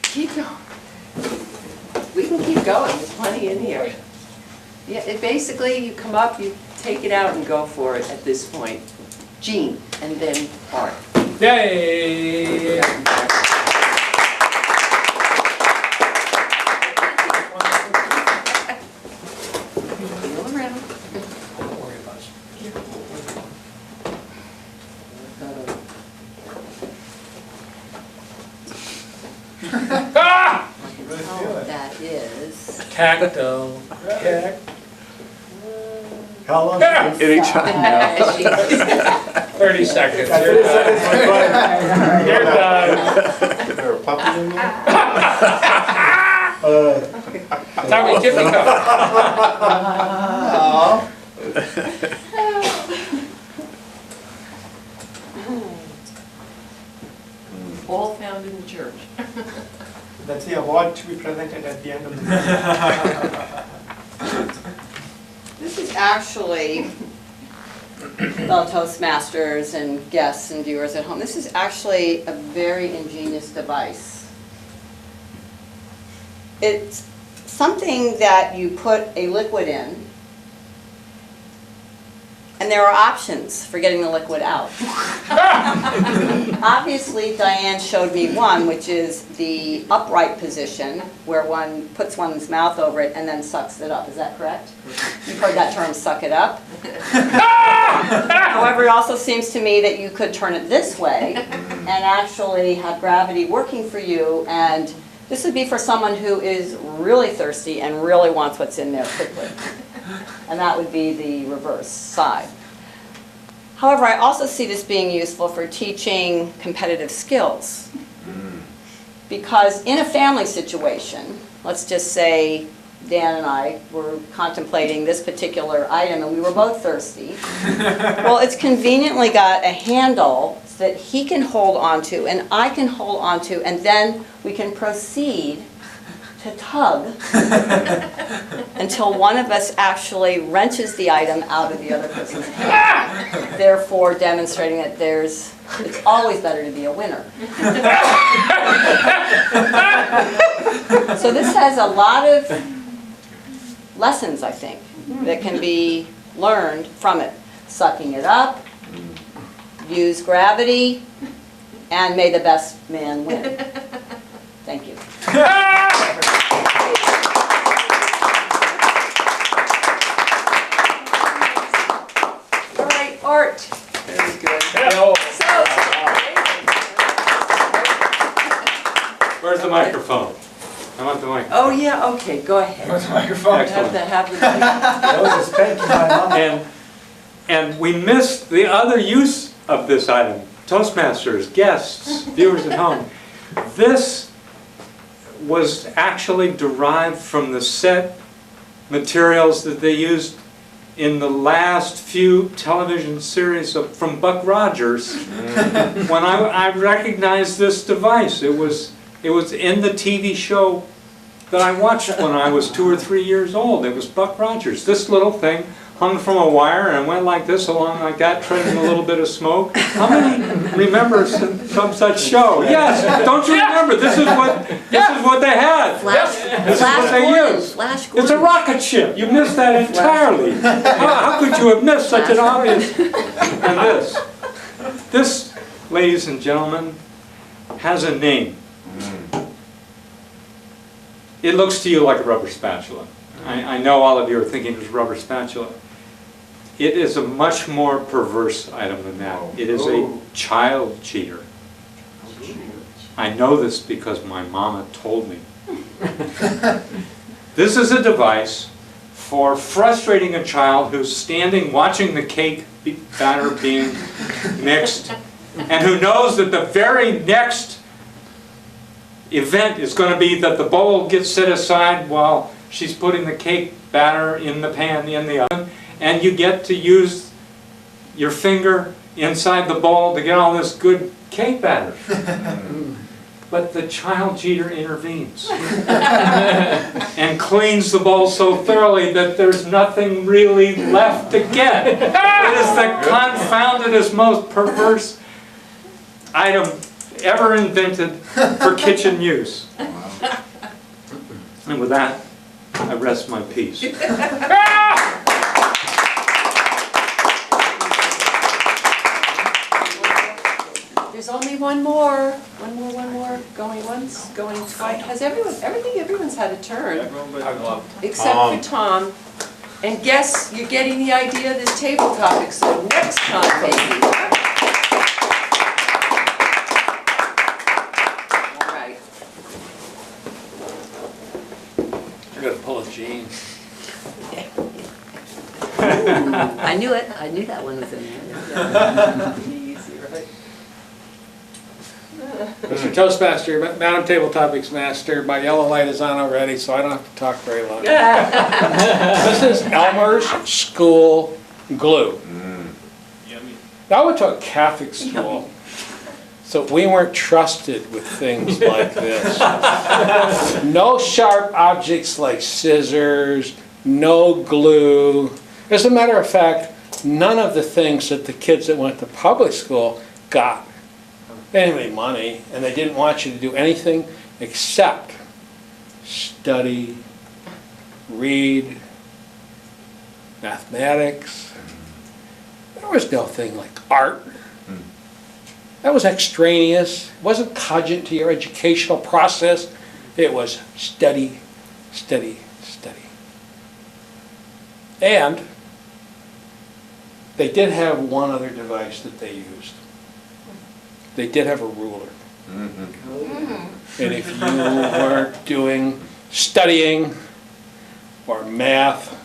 Keep going. We can keep going, there's plenty in here. Yeah, it basically, you come up, you take it out and go for it at this point. Jean, and then Art. Yay! Feel around. Ah! Oh, that is. Tactile. How long? Yeah. Is Uh, 30 seconds. You're done. You're done. There are puppies in there? Tommy, tip the cup. All found in the church. That's the award to be presented at the end of the meeting. This is actually, well, Toastmasters and guests and viewers at home, this is actually a very ingenious device. It's something that you put a liquid in, and there are options for getting the liquid out. Obviously, Diane showed me one, which is the upright position, where one puts one's mouth over it and then sucks it up. Is that correct? You've heard that term, suck it up. However, it also seems to me that you could turn it this way and actually have gravity working for you, and this would be for someone who is really thirsty and really wants what's in there quickly. And that would be the reverse side. However, I also see this being useful for teaching competitive skills. Because in a family situation, let's just say Dan and I were contemplating this particular item and we were both thirsty. Well, it's conveniently got a handle that he can hold onto and I can hold onto, and then we can proceed to tug until one of us actually wrenches the item out of the other person's hand, therefore demonstrating that it's always better to be a winner. So this has a lot of lessons, I think, that can be learned from it. Sucking it up, use gravity, and may the best man win. Thank you. All right, Art. Very good. Where's the microphone? I want the microphone. Oh, yeah, okay, go ahead. Where's the microphone? Have the That was a spanking my mom. And we missed the other use of this item. Toastmasters, guests, viewers at home. This was actually derived from the set materials that they used in the last few television series from Buck Rogers. When I recognized this device, it was in the TV show that I watched when I was 2 or 3 years old. It was Buck Rogers. This little thing hung from a wire and went like this along like that, treading a little bit of smoke. How many remember some such show? Yes, don't you remember? This is what they had. This is what they used. Flash It's a rocket ship. You missed that entirely. How could you have missed such an obvious? And this, ladies and gentlemen, has a name. It looks to you like a rubber spatula. I know all of you are thinking it was a rubber spatula. It is a much more perverse item than that. It is a child cheater. I know this because my mama told me. This is a device for frustrating a child who's standing watching the cake batter being mixed, and who knows that the very next event is going to be that the bowl gets set aside while she's putting the cake batter in the pan in the oven, and you get to use your finger inside the bowl to get all this good cake batter. But the child cheater intervenes and cleans the bowl so thoroughly that there's nothing really left to get. It is the confoundedest, most perverse item ever invented for kitchen use. And with that, I rest my peace. There's only one more, going once, going twice. Has everyone's had a turn, except for Tom. And guess you're getting the idea of this table topic, so next time, maybe. All right. I gotta pull a Gene. I knew it. I knew that one was in there. Easy, right? Mr. Toastmaster, Madam Table Topics Master, my yellow light is on already, so I don't have to talk very long. This is Elmer's School Glue. Now I went to a Catholic school, so we weren't trusted with things like this. No sharp objects like scissors, no glue. As a matter of fact, none of the things that the kids that went to public school got. They didn't have any money, and they didn't want you to do anything except study, read, mathematics. There was no thing like art. That was extraneous. It wasn't cogent to your educational process. It was study, study, study. And they did have one other device that they used. They did have a ruler. And if you weren't doing studying or math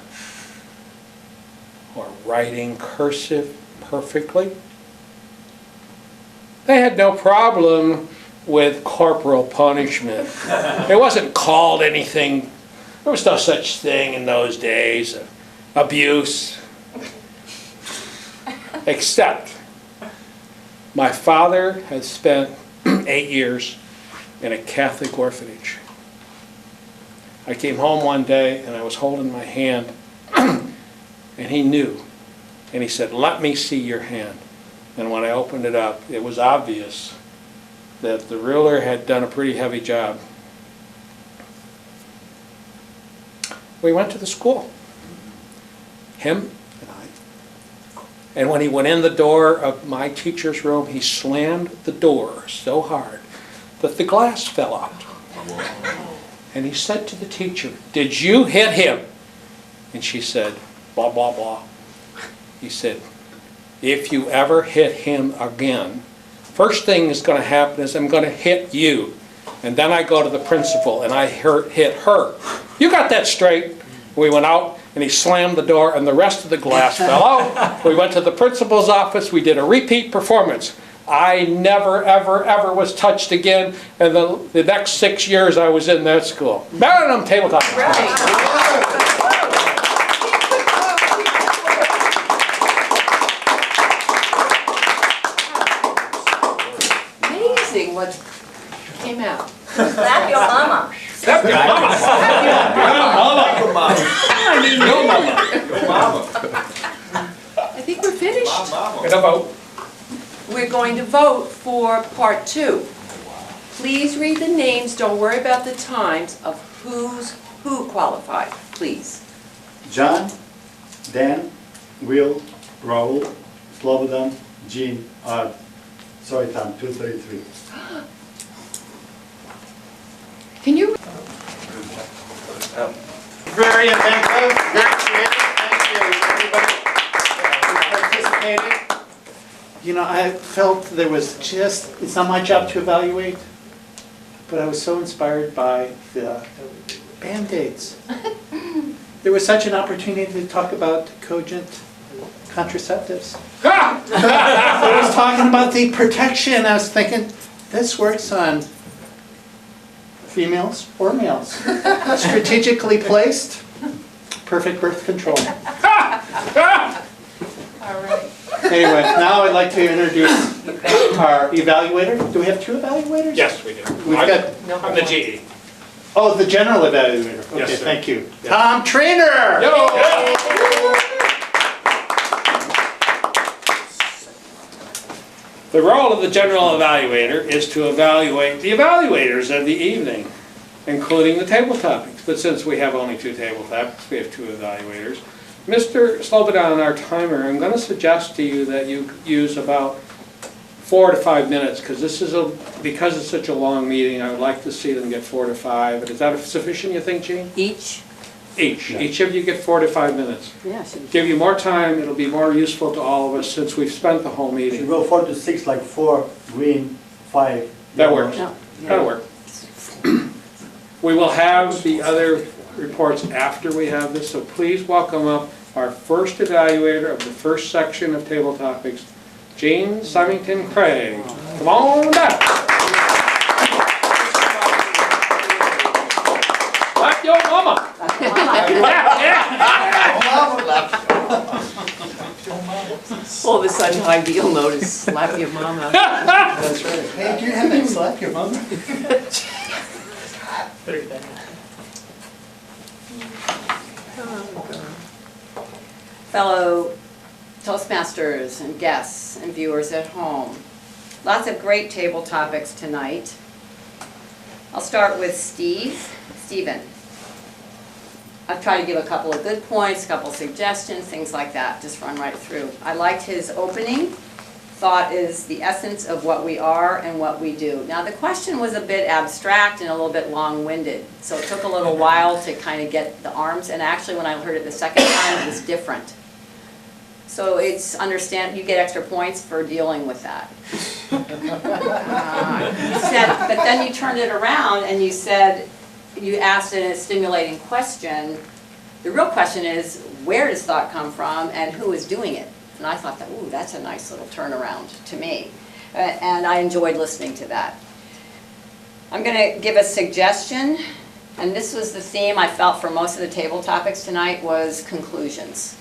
or writing cursive perfectly, they had no problem with corporal punishment. It wasn't called anything. There was no such thing in those days, abuse, except my father had spent 8 years in a Catholic orphanage. I came home one day and I was holding my hand and he knew. And he said, "Let me see your hand." And when I opened it up, it was obvious that the ruler had done a pretty heavy job. We went to the school, him and I. And when he went in the door of my teacher's room, he slammed the door so hard that the glass fell out. And he said to the teacher, "Did you hit him?" And she said, blah, blah, blah. He said, "If you ever hit him again, first thing that's going to happen is I'm going to hit you. And then I go to the principal and I hit her. You got that straight?" We went out and he slammed the door and the rest of the glass fell out. We went to the principal's office. We did a repeat performance. I never, ever, ever was touched again. And the next 6 years I was in that school. Madam Tabletop. Amazing what came out. Slap your mama. Slap your mama. I think we're finished. Gonna vote. We're going to vote for part 2. Please read the names, don't worry about the times, of who qualified, please. John, Dan, Will, Raul, Slobodan, Jean, Art. Sorry, Tom, 233. Can you? Very inventive, very creative. Thank you, everybody who participated. You know, I felt there was just, it's not my job to evaluate, but I was so inspired by the Band-Aids. There was such an opportunity to talk about cogent contraceptives. I was talking about the protection. I was thinking, this works on females or males. Strategically placed, perfect birth control. All right. Anyway, now I'd like to introduce our evaluator. Do we have 2 evaluators? Yes, we do. We've got, I'm the GE. oh, the general evaluator. Okay, Yes, sir. thank you. Tom Trainer! The role of the general evaluator is to evaluate the evaluators of the evening, including the table topics. But since we have only 2 table topics, we have 2 evaluators. Mr. Slobodan, our timer, I'm going to suggest to you that you use about 4 to 5 minutes, because because it's such a long meeting, I would like to see them get 4 to 5. But is that sufficient, you think, Jean? Each? Each of you get 4 to 5 minutes. Yeah. Give you more time, it'll be more useful to all of us since we've spent the whole Should meeting. go 4 to 6, like 4 green, 5. That yellow. works. That'll work. We will have the other reports after we have this, so please welcome up our first evaluator of the first section of table topics, Jean Symington Craig. Come on down. Slap your mama. All of a sudden, ideal notice, slap your mama. That's right. Hey, do you have that slap your mother? Fellow Toastmasters and guests and viewers at home. Lots of great table topics tonight. I'll start with Stephen. I've tried to give a couple of good points, a couple of suggestions, things like that, just run right through. I liked his opening. Thought is the essence of what we are and what we do. Now the question was a bit abstract and a little bit long-winded, so it took a little while to kind of get the arms, and actually when I heard it the second time it was different. So it's you get extra points for dealing with that. You said, but then you turned it around and you asked a stimulating question. The real question is, where does thought come from and who is doing it? And I thought that, ooh, that's a nice little turnaround to me. And I enjoyed listening to that. I'm going to give a suggestion, and this was the theme I felt for most of the table topics tonight, was conclusions.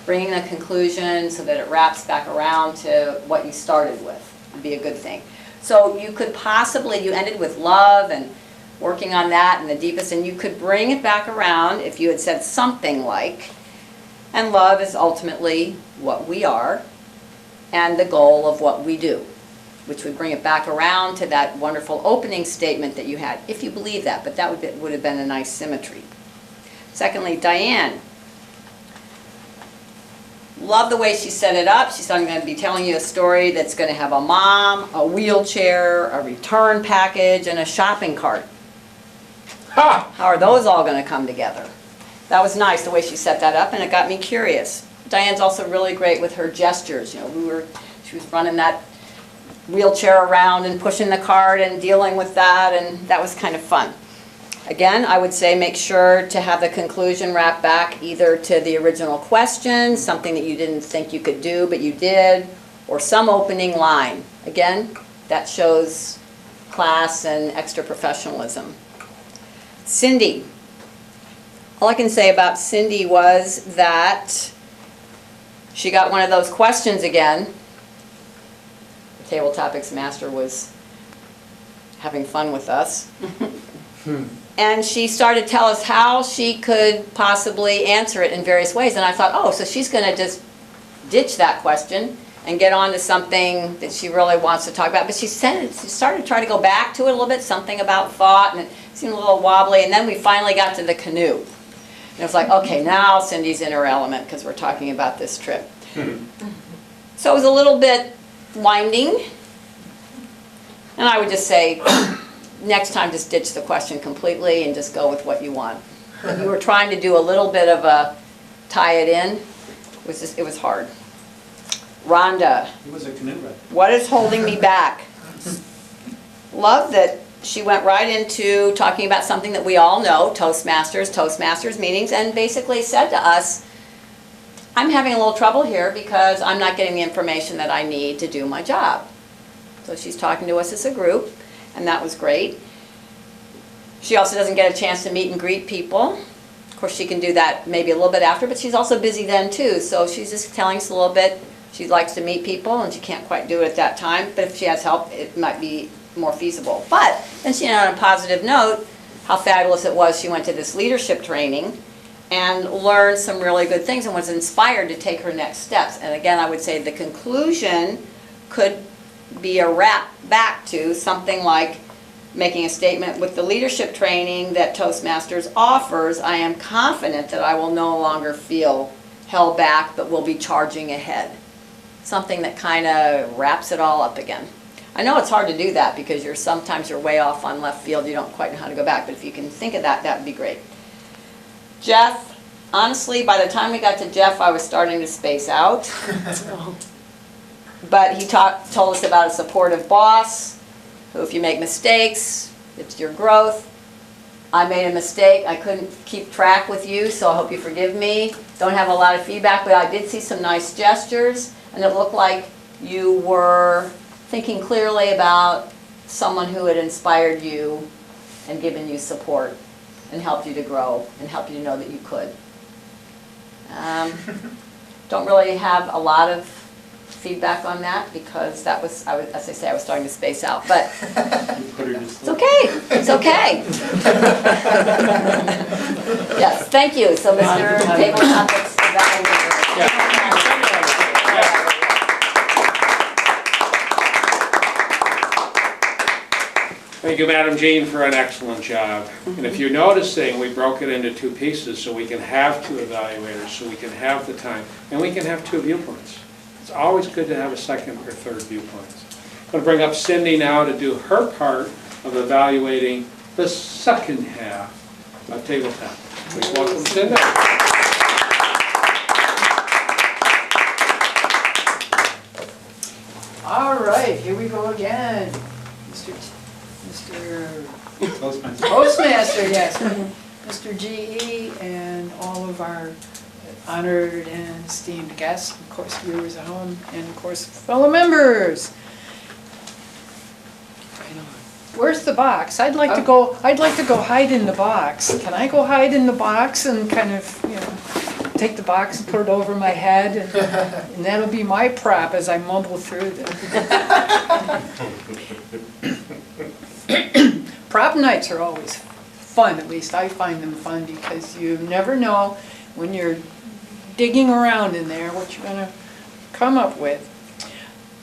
Bringing a conclusion so that it wraps back around to what you started with would be a good thing. So you could possibly, you ended with love and working on that and the deepest, and you could bring it back around if you had said something like, and love is ultimately what we are and the goal of what we do, which would bring it back around to that wonderful opening statement that you had, if you believe that, but that would have been a nice symmetry. Secondly, Diane. Love the way she set it up. She's going to be telling you a story that's going to have a mom, a wheelchair, a return package, and a shopping cart. Ha! How are those all going to come together? That was nice, the way she set that up, and it got me curious. Diane's also really great with her gestures. You know, she was running that wheelchair around and pushing the cart and dealing with that, and that was kind of fun. Again, I would say make sure to have the conclusion wrap back either to the original question, something that you didn't think you could do but you did, or some opening line. Again, that shows class and extra professionalism. Cindy. All I can say about Cindy was that she got one of those questions again. The Table Topics Master was having fun with us. And she started to tell us how she could possibly answer it in various ways. And I thought, oh, so she's going to just ditch that question and get on to something that she really wants to talk about. But she started to try to go back to it a little bit, something about thought, and it seemed a little wobbly. And then we finally got to the canoe. And it was like, okay, now Cindy's in her element because we're talking about this trip. So it was a little bit winding. And I would just say, next time just ditch the question completely and just go with what you want. When you were trying to do a little bit of a tie it in, it was hard. Rhonda. It was a canoe ride. What is holding me back? Love that she went right into talking about something that we all know, Toastmasters meetings, and basically said to us, I'm having a little trouble here because I'm not getting the information that I need to do my job. So she's talking to us as a group, and that was great. She also doesn't get a chance to meet and greet people. Of course, she can do that maybe a little bit after, but she's also busy then too. So she's just telling us a little bit. She likes to meet people, and she can't quite do it at that time. But if she has help, it might be more feasible. But then she ended on a positive note, how fabulous it was. She went to this leadership training and learned some really good things and was inspired to take her next steps. And again, I would say the conclusion could be a wrap back to something like making a statement: with the leadership training that Toastmasters offers, I am confident that I will no longer feel held back, but will be charging ahead. Something that kind of wraps it all up again. I know it's hard to do that because sometimes you're way off on left field, you don't quite know how to go back, but if you can think of that, that would be great. Jeff, honestly, by the time we got to Jeff, I was starting to space out. But he told us about a supportive boss, who if you make mistakes, it's your growth. I made a mistake. I couldn't keep track with you, so I hope you forgive me. Don't have a lot of feedback, but I did see some nice gestures, and it looked like you were thinking clearly about someone who had inspired you and given you support and helped you to grow and helped you to know that you could. Don't really have a lot of feedback on that because that was, as I say, I was starting to space out, but it's okay, it's okay. Yes, thank you. So Mr. Table Topics Evaluator. Thank you, Madam Jean, for an excellent job. And if you're noticing, we broke it into two pieces so we can have two evaluators, so we can have the time, and we can have two viewpoints. It's always good to have a second or third viewpoint. I'm going to bring up Cindy now to do her part of evaluating the second half of tabletop. Please welcome Cindy. All right, here we go again. Mr. Toastmaster, yes. Mr. GE and all of our honored and esteemed guests, of course viewers at home, and of course fellow members. Where's the box? I'd like to go hide in the box. Can I go hide in the box and kind of, you know, take the box and put it over my head, and that'll be my prop as I mumble through this. Prop nights are always fun, at least I find them fun, because you never know when you're digging around in there what you're going to come up with.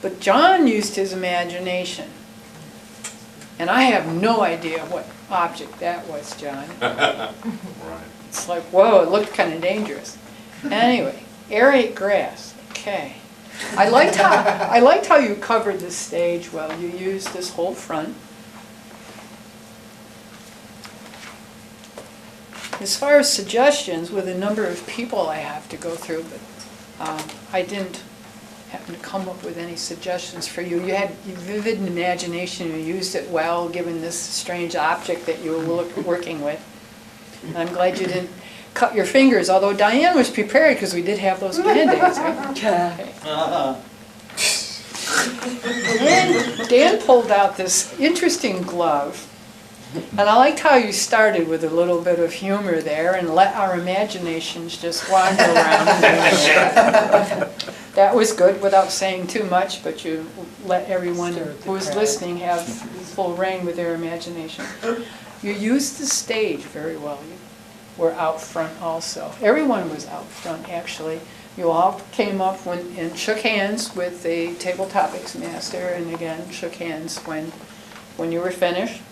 But John used his imagination, and I have no idea what object that was, John. Right. It's like, whoa, it looked kind of dangerous. Anyway, aerate grass. Okay. I liked how you covered the stage well. You used this whole front. As far as suggestions, with a number of people I have to go through, but I didn't happen to come up with any suggestions for you. You had vivid imagination. You used it well, given this strange object that you were working with. And I'm glad you didn't cut your fingers, although Diane was prepared because we did have those Band-Aids, right? Okay. Dan pulled out this interesting glove. And I liked how you started with a little bit of humor there and let our imaginations just wander around. That was good without saying too much, but you let everyone who was listening have full reign with their imagination. You used the stage very well. You were out front also. Everyone was out front, actually. You all came up and shook hands with the Table Topics Master, and again shook hands when you were finished.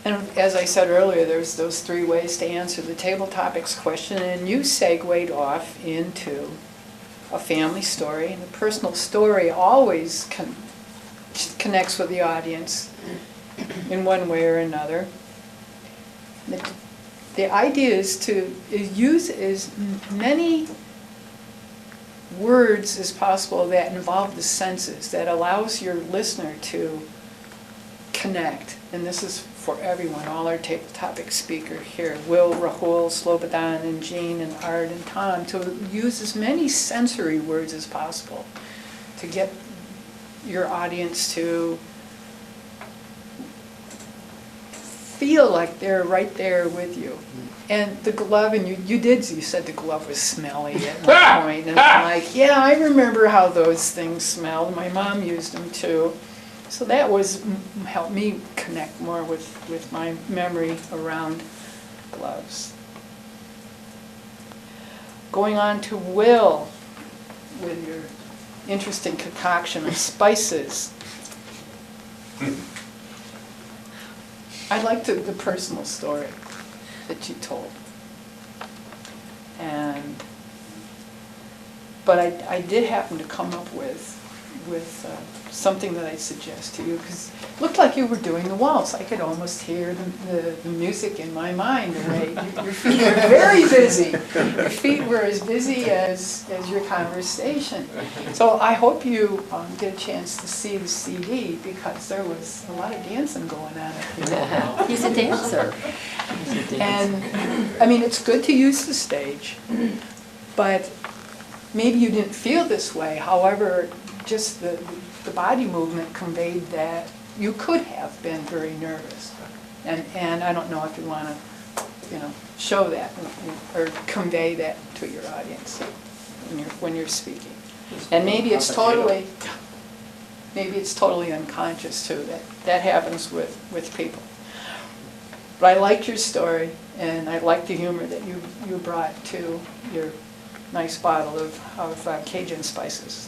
And as I said earlier, there's those 3 ways to answer the table topics question, and you segued off into a family story, and the personal story always connects with the audience in one way or another. The idea is to use as many words as possible that involve the senses, that allows your listener to connect, and this is for everyone, all our table topic speakers here, Will, Rahul, Slobodan, and Jean, and Art, and Tom, to use as many sensory words as possible to get your audience to feel like they're right there with you. And the glove, and you said the glove was smelly at one point, and I'm like, yeah, I remember how those things smelled. My mom used them too. So that helped me connect more with my memory around gloves. Going on to Will, with your interesting concoction of spices. I liked the personal story that you told. But I did happen to come up with something that I'd suggest to you, because it looked like you were doing the waltz. I could almost hear the music in my mind. Your feet were very busy. Your feet were as busy as your conversation. So I hope you get a chance to see the CD, because there was a lot of dancing going on up here. He's a dancer. And, I mean, it's good to use the stage, but maybe you didn't feel this way. However, just the body movement conveyed that you could have been very nervous. And I don't know if you want to, show that or convey that to your audience when you're speaking. And maybe it's totally unconscious too. That happens with people. But I liked your story, and I liked the humor that you brought to your nice bottle of Cajun spices.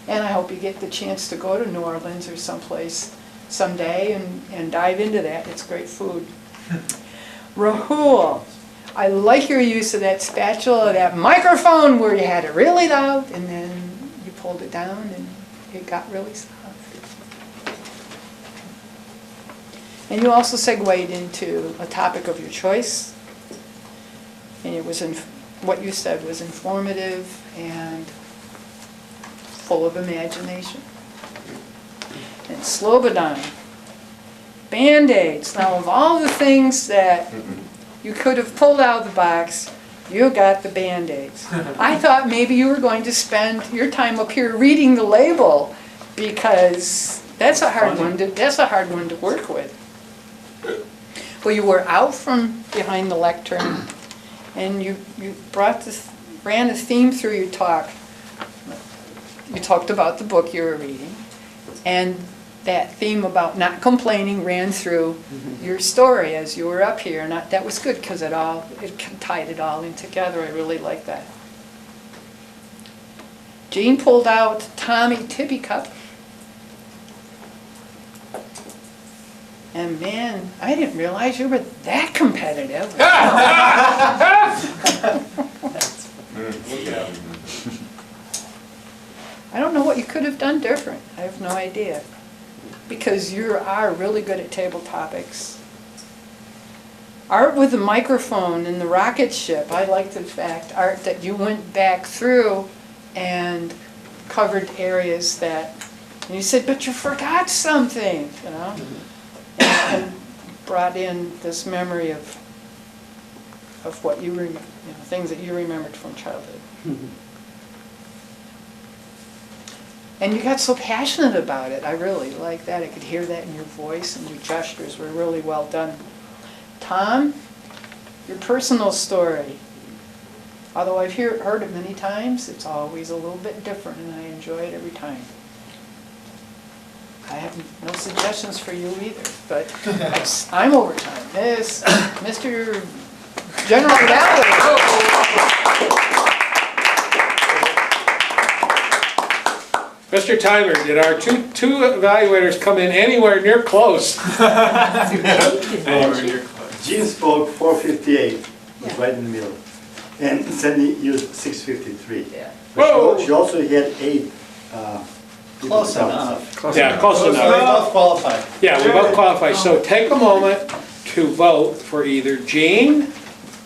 And I hope you get the chance to go to New Orleans or someplace someday and dive into that. It's great food. Rahul, I like your use of that spatula, that microphone where you had it really loud and then you pulled it down and it got really soft. And you also segued into a topic of your choice, and it was what you said was informative and full of imagination. And Slobodan, Band-Aids. Now, of all the things that you could have pulled out of the box, you got the Band-Aids. I thought maybe you were going to spend your time up here reading the label, because that's a hard one to work with. Well, you were out from behind the lectern, and you ran a theme through your talk. You talked about the book you were reading, and that theme about not complaining ran through your story as you were up here, and that was good, because it tied it all in together. I really like that. Jean pulled out Tommy Tippy Cup. And man, I didn't realize you were that competitive. I don't know what you could have done different. I have no idea. Because you are really good at table topics. Art with the microphone and the rocket ship. I like the fact, Art, that you went back through and covered areas that, and you said, but you forgot something, and brought in this memory of what you remember, things that you remembered from childhood. And you got so passionate about it. I really like that. I could hear that in your voice, and your gestures were really well done. Tom, your personal story. Although I've heard it many times, it's always a little bit different, and I enjoy it every time. I have no suggestions for you either, but I'm over time. This, Mr. General Valley. Mr. Timer, did our two evaluators come in anywhere near close? Anywhere near close. Jean spoke 458, was right in the middle. And Sandy used 653. Yeah. But she also had 8. Close enough. Yeah, close So we enough. both qualified. Yeah, we both qualify. So take a moment to vote for either Jean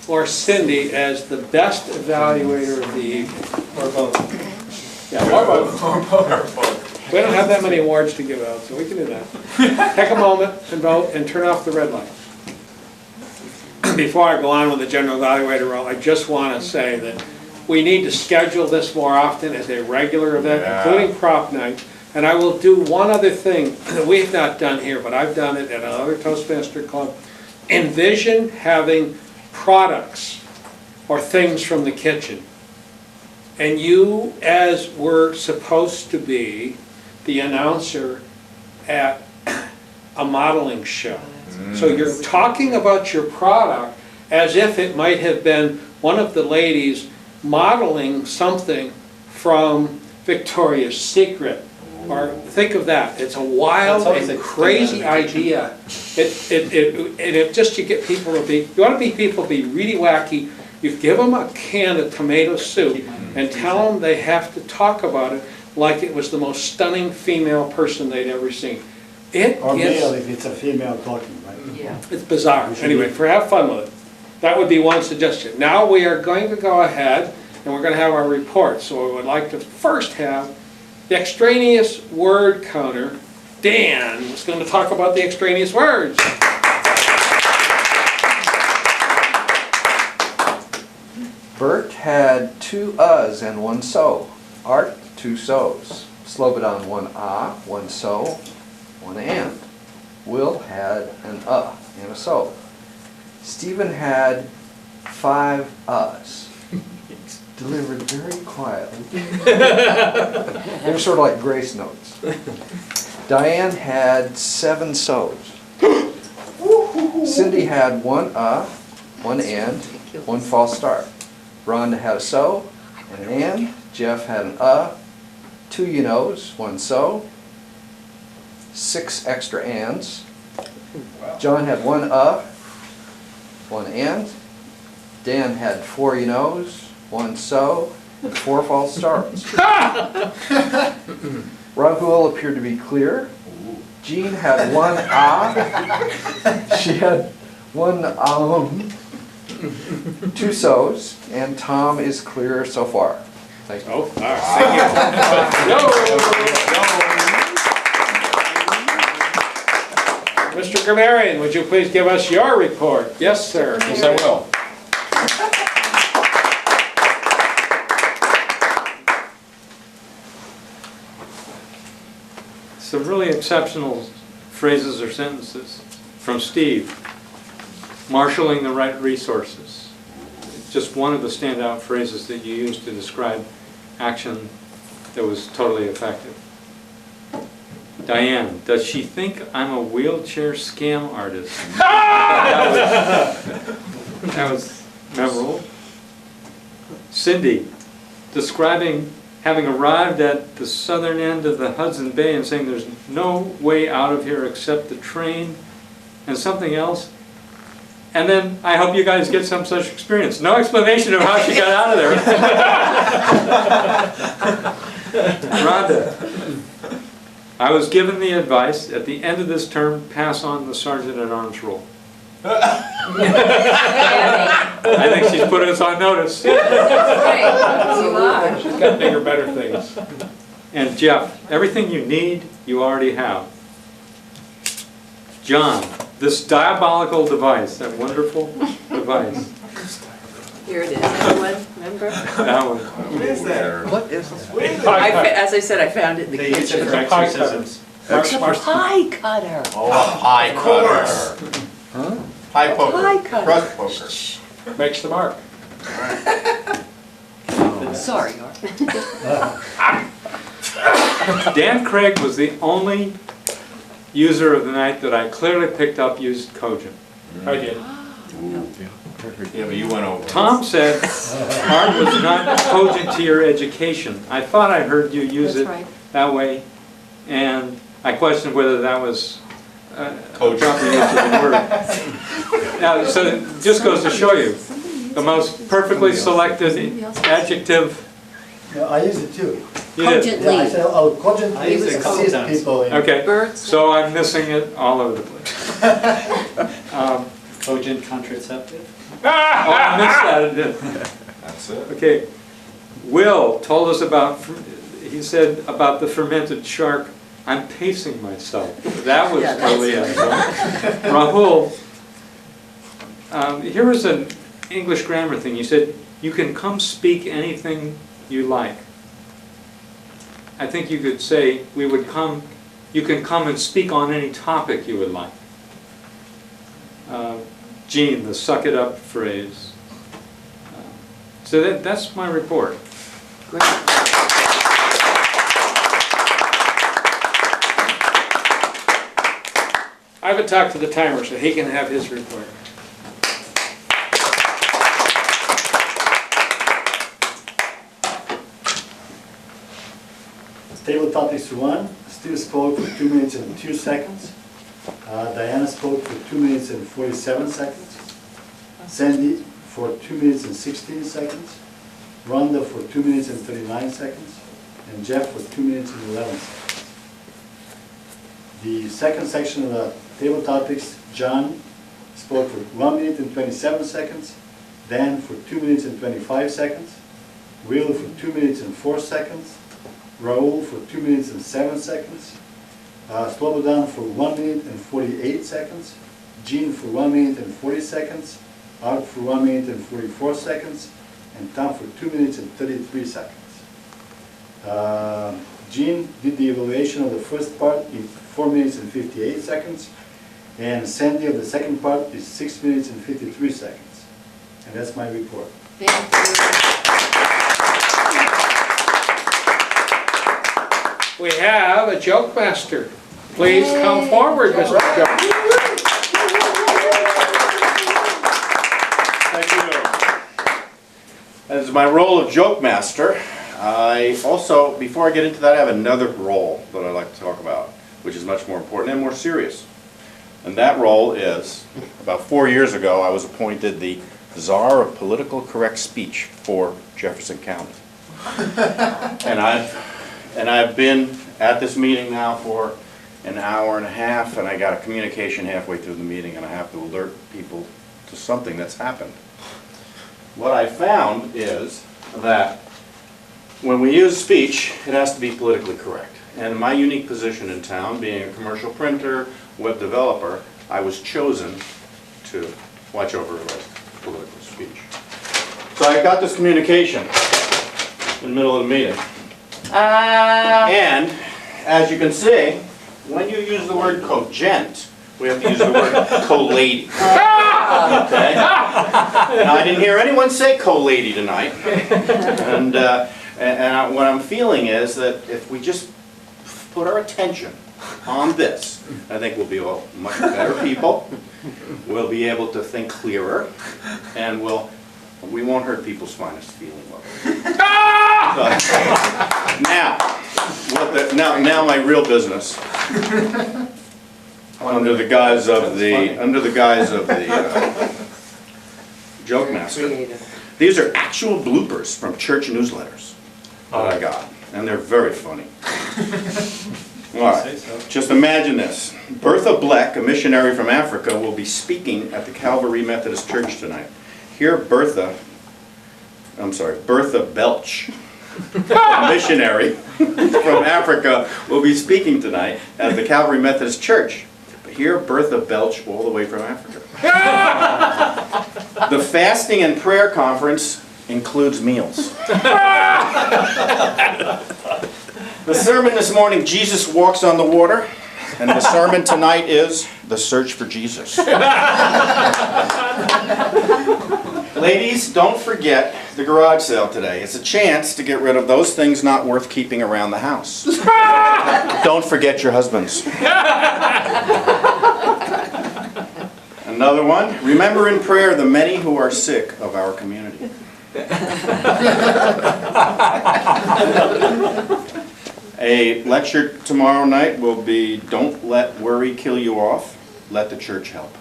or Cindy as the best evaluator of the evening. Or both. Yeah, or both. We don't have that many awards to give out, so we can do that. Take a moment and vote and turn off the red light. Before I go on with the general evaluator role, I just want to say that we need to schedule this more often as a regular event, including prop night. And I will do one other thing that we've not done here, but I've done it at another Toastmaster club. Envision having products or things from the kitchen. And you, as were supposed to be the announcer at a modeling show. So you're talking about your product as if it might have been one of the ladies modeling something from Victoria's Secret. Or think of that. It's a wild and crazy idea. It just you get people to be, you want to be people to be really wacky. You give them a can of tomato soup and tell them they have to talk about it like it was the most stunning female person they'd ever seen. Or male if it's a female talking, right? Yeah. It's bizarre. Anyway, have fun with it. That would be one suggestion. Now we are going to go ahead and we're going to have our report. So I would like to first have the extraneous word counter. Dan is going to talk about the extraneous words. Bert had 2 uhs and 1 so. Art, 2 so's. Slobodan, 1 ah, 1 so, 1 and. Will had an and a so. Stephen had 5 uhs. Delivered very quietly. They were sort of like grace notes. Diane had 7 so's. Cindy had 1 1 and, 1 false start. Rhonda had a so and an and. Jeff had an 2 you knows, 1 so. 6 extra ands. John had 1 1 and. Dan had 4 you knows, 1 so, and 4 false starts. Rahul appeared to be clear. Jean had 1 She had 1 2 so's, and Tom is clear so far. Thank you. Oh, all right. Thank you. Mr. Grammarian, would you please give us your report? Yes, sir. Yes, I will. Some really exceptional phrases or sentences from Steve. Marshalling the right resources. Just one of the standout phrases that you used to describe action that was totally effective. Diane, does she think I'm a wheelchair scam artist? That was memorable. Cindy, describing having arrived at the southern end of the Hudson Bay and saying there's no way out of here except the train and something else. And then, I hope you guys get some such experience. No explanation of how she got out of there. Rhonda, I was given the advice, at the end of this term, pass on the Sergeant-at-Arms role. I think she's put us on notice. Right, you are. She's got bigger, better things. And Jeff, everything you need, you already have. John, this diabolical device, that wonderful device. Here it is, everyone, remember? That one. What is that? What is this? As I said, I found it in the They use it kitchen. for exorcisms. It's a pie cutter. Oh, a pie cutter. Pie poker. Pie cutter. Crust poker. Makes the mark. Sorry, Art. Dan Craig was the only user of the night that I clearly picked up used Cogent. I did. Yeah, but you went over. Tom said art was not cogent to your education. I thought I heard you use That's it right. that way, and I questioned whether that was a Cogent. proper use of the word. Now, so it just goes to show you, the most perfectly selected adjective. No, I use it too. You did. Cogently. Yeah, I said, oh, cogently use it a couple assist times. people in. Okay, Birds. so I'm missing it all over the place. Cogent contraceptive. Oh, I missed that. That's it. Okay, Will told us about, he said about the fermented shark, I'm pacing myself. That was really it. Rahul, here was an English grammar thing. You said, you can come speak anything you like. I think you could say, you can come and speak on any topic you would like. Gene, the suck it up phrase. So that's my report. Great. I haven't talked to the timer, so he can have his report. Table topics 1, Steve spoke for 2 minutes and 2 seconds. Diana spoke for 2 minutes and 47 seconds. Sandy for 2 minutes and 16 seconds. Rhonda for 2 minutes and 39 seconds. And Jeff for 2 minutes and 11 seconds. The second section of the table topics, John spoke for 1 minute and 27 seconds. Dan for 2 minutes and 25 seconds. Will for 2 minutes and 4 seconds. Raul for 2 minutes and 7 seconds. Slobodan for 1 minute and 48 seconds. Jean for 1 minute and 40 seconds. Art for 1 minute and 44 seconds. And Tom for 2 minutes and 33 seconds. Jean did the evaluation of the first part in 4 minutes and 58 seconds. And Sandy of the second part is 6 minutes and 53 seconds. And that's my report. Thank you. We have a joke master. Please come forward, Mr. Joke. Thank you. As my role of joke master, I also, before I get into that, I have another role that I'd like to talk about, which is much more important and more serious. And that role is, about 4 years ago, I was appointed the Czar of Political Correct Speech for Jefferson County. And I've been at this meeting now for an hour and a half, and I got a communication halfway through the meeting, and I have to alert people to something that's happened. What I found is that when we use speech, it has to be politically correct. And my unique position in town, being a commercial printer, web developer, I was chosen to watch over political speech. So I got this communication in the middle of the meeting. And as you can see, when you use the word cogent, we have to use the word co-lady. Okay? Now, I didn't hear anyone say co-lady tonight. And what I'm feeling is that if we just put our attention on this, I think we'll be all much better people. We'll be able to think clearer, and we won't hurt people's finest feeling level. Now my real business. Under the guise of the joke master. These are actual bloopers from church newsletters that I got, and they're very funny. All right, just imagine this. Bertha Bleck, a missionary from Africa, will be speaking at the Calvary Methodist Church tonight. Here, Bertha Belch, a missionary from Africa, will be speaking tonight at the Calvary Methodist Church. But here, Bertha Belch, all the way from Africa. The fasting and prayer conference includes meals. The sermon this morning, Jesus walks on the water, and the sermon tonight is the search for Jesus. Ladies, don't forget the garage sale today. It's a chance to get rid of those things not worth keeping around the house. Don't forget your husbands. Another one, remember in prayer the many who are sick of our community. A lecture tomorrow night will be, don't let worry kill you off, let the church help.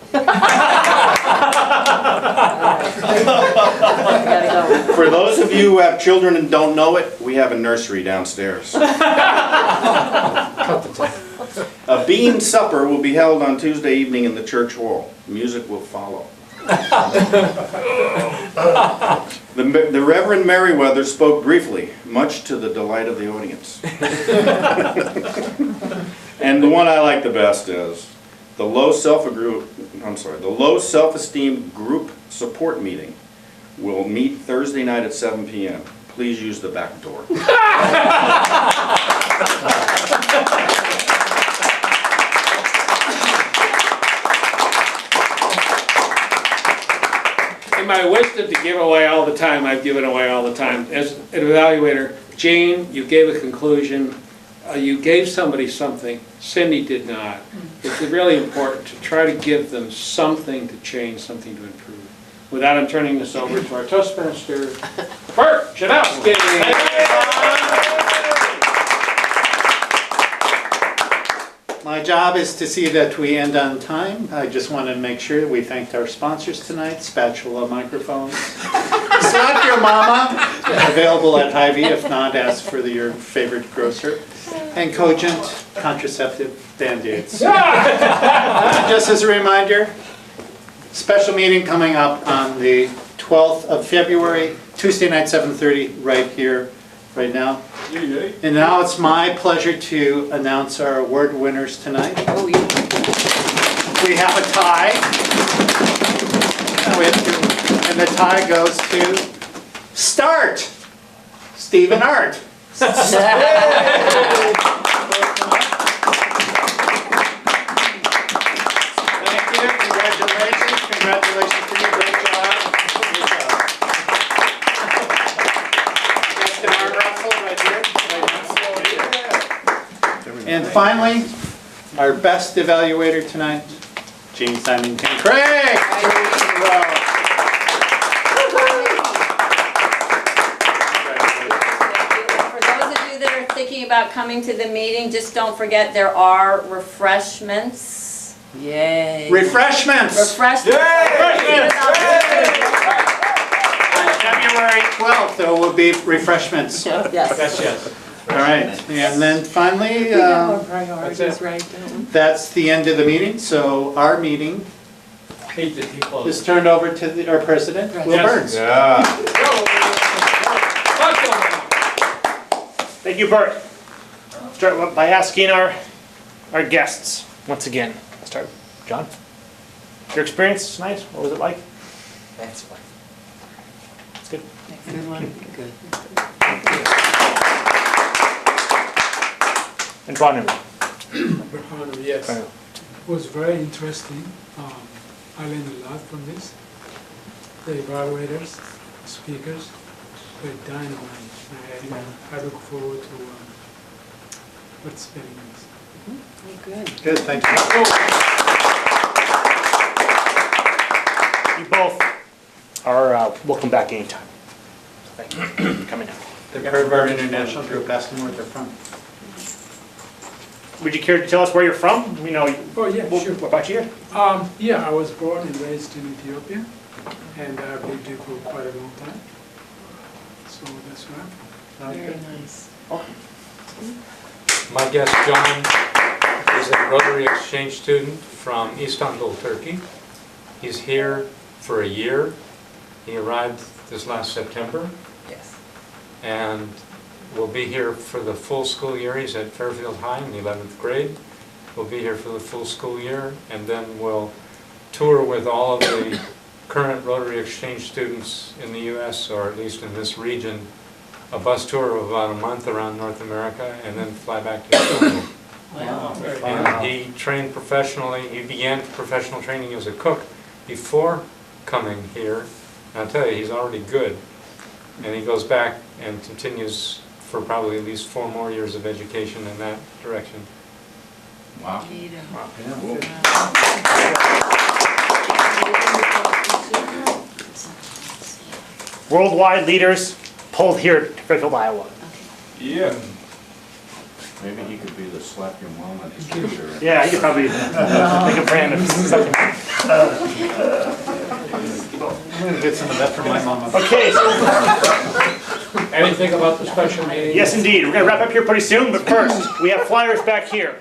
For those of you who have children and don't know it, we have a nursery downstairs. A bean supper will be held on Tuesday evening in the church hall. Music will follow. The Reverend Merriweather spoke briefly, much to the delight of the audience. And the one I like the best is the low self-esteem group support meeting will meet Thursday night at 7 p.m. Please use the back door. In my wisdom to give away all the time, I've given away all the time. As an evaluator, Jane, you gave a conclusion. You gave somebody something. Cindy did not. It's really important to try to give them something to change, something to improve. With that, I'm turning this over to our Toastmaster, Bert Janowski. My job is to see that we end on time. I just want to make sure that we thanked our sponsors tonight, Spatula Microphones. Slap Your Mama, available at Hy-Vee. If not, ask for your favorite grocer. And Cogent Contraceptive Band-Aids. Just as a reminder, special meeting coming up on the 12th of February, Tuesday night, 7:30, right here, right now. And now it's my pleasure to announce our award winners tonight. Oh, yeah. We have a tie. And the tie goes to Start, Stephen Art. Thank you, congratulations to you, great job. That's an arm wrestle right here. And finally, our best evaluator tonight, Jean Simon King. Craig! About coming to the meeting, just don't forget there are refreshments. Yay. Refreshments! Refreshments. On February 12th, there will be refreshments. Yes. Yes. All right, and then finally, We have our priorities right, don't we? that's the end of the meeting, so our meeting is turned over to our president, Will Burns. Yeah. Thank you, Bert. Start by asking our guests, once again. Let's start with John. Your experience tonight, what was it like? That's fine. It's good. Good one. Good. And Ron. Yes. It was very interesting. I learned a lot from this. The evaluators, speakers, were dynamite. I look forward to participating in this. Oh, good. Good, thank you. You both are welcome back anytime. Thank you for coming out. The Harvard International Group, ask them where they're from. Would you care to tell us where you're from? You know, Oh, yeah, sure. what about you? Yeah, I was born and raised in Ethiopia, and I've lived here for quite a long time. So that's where I'm from. Very nice. My guest, John, is a Rotary Exchange student from Istanbul, Turkey. He's here for a year. He arrived this last September Yes. and will be here for the full school year. He's at Fairfield High in the 11th grade. We'll be here for the full school year, and then we'll tour with all of the current Rotary Exchange students in the U.S., or at least in this region, a bus tour of about a month around North America, and then fly back to Germany. Wow. And he trained professionally. He began professional training as a cook before coming here. And I'll tell you, he's already good. And he goes back and continues for probably at least 4 more years of education in that direction. Wow. Worldwide leaders pulled here to Fairfield, Iowa. Yeah. Maybe he could be the slap your mom in his future. Yeah, you could probably make a brand of something. I'm going to get some of that from my mama. Okay. Anything about the special meeting? Yes, indeed. We're going to wrap up here pretty soon, but first, we have flyers back here.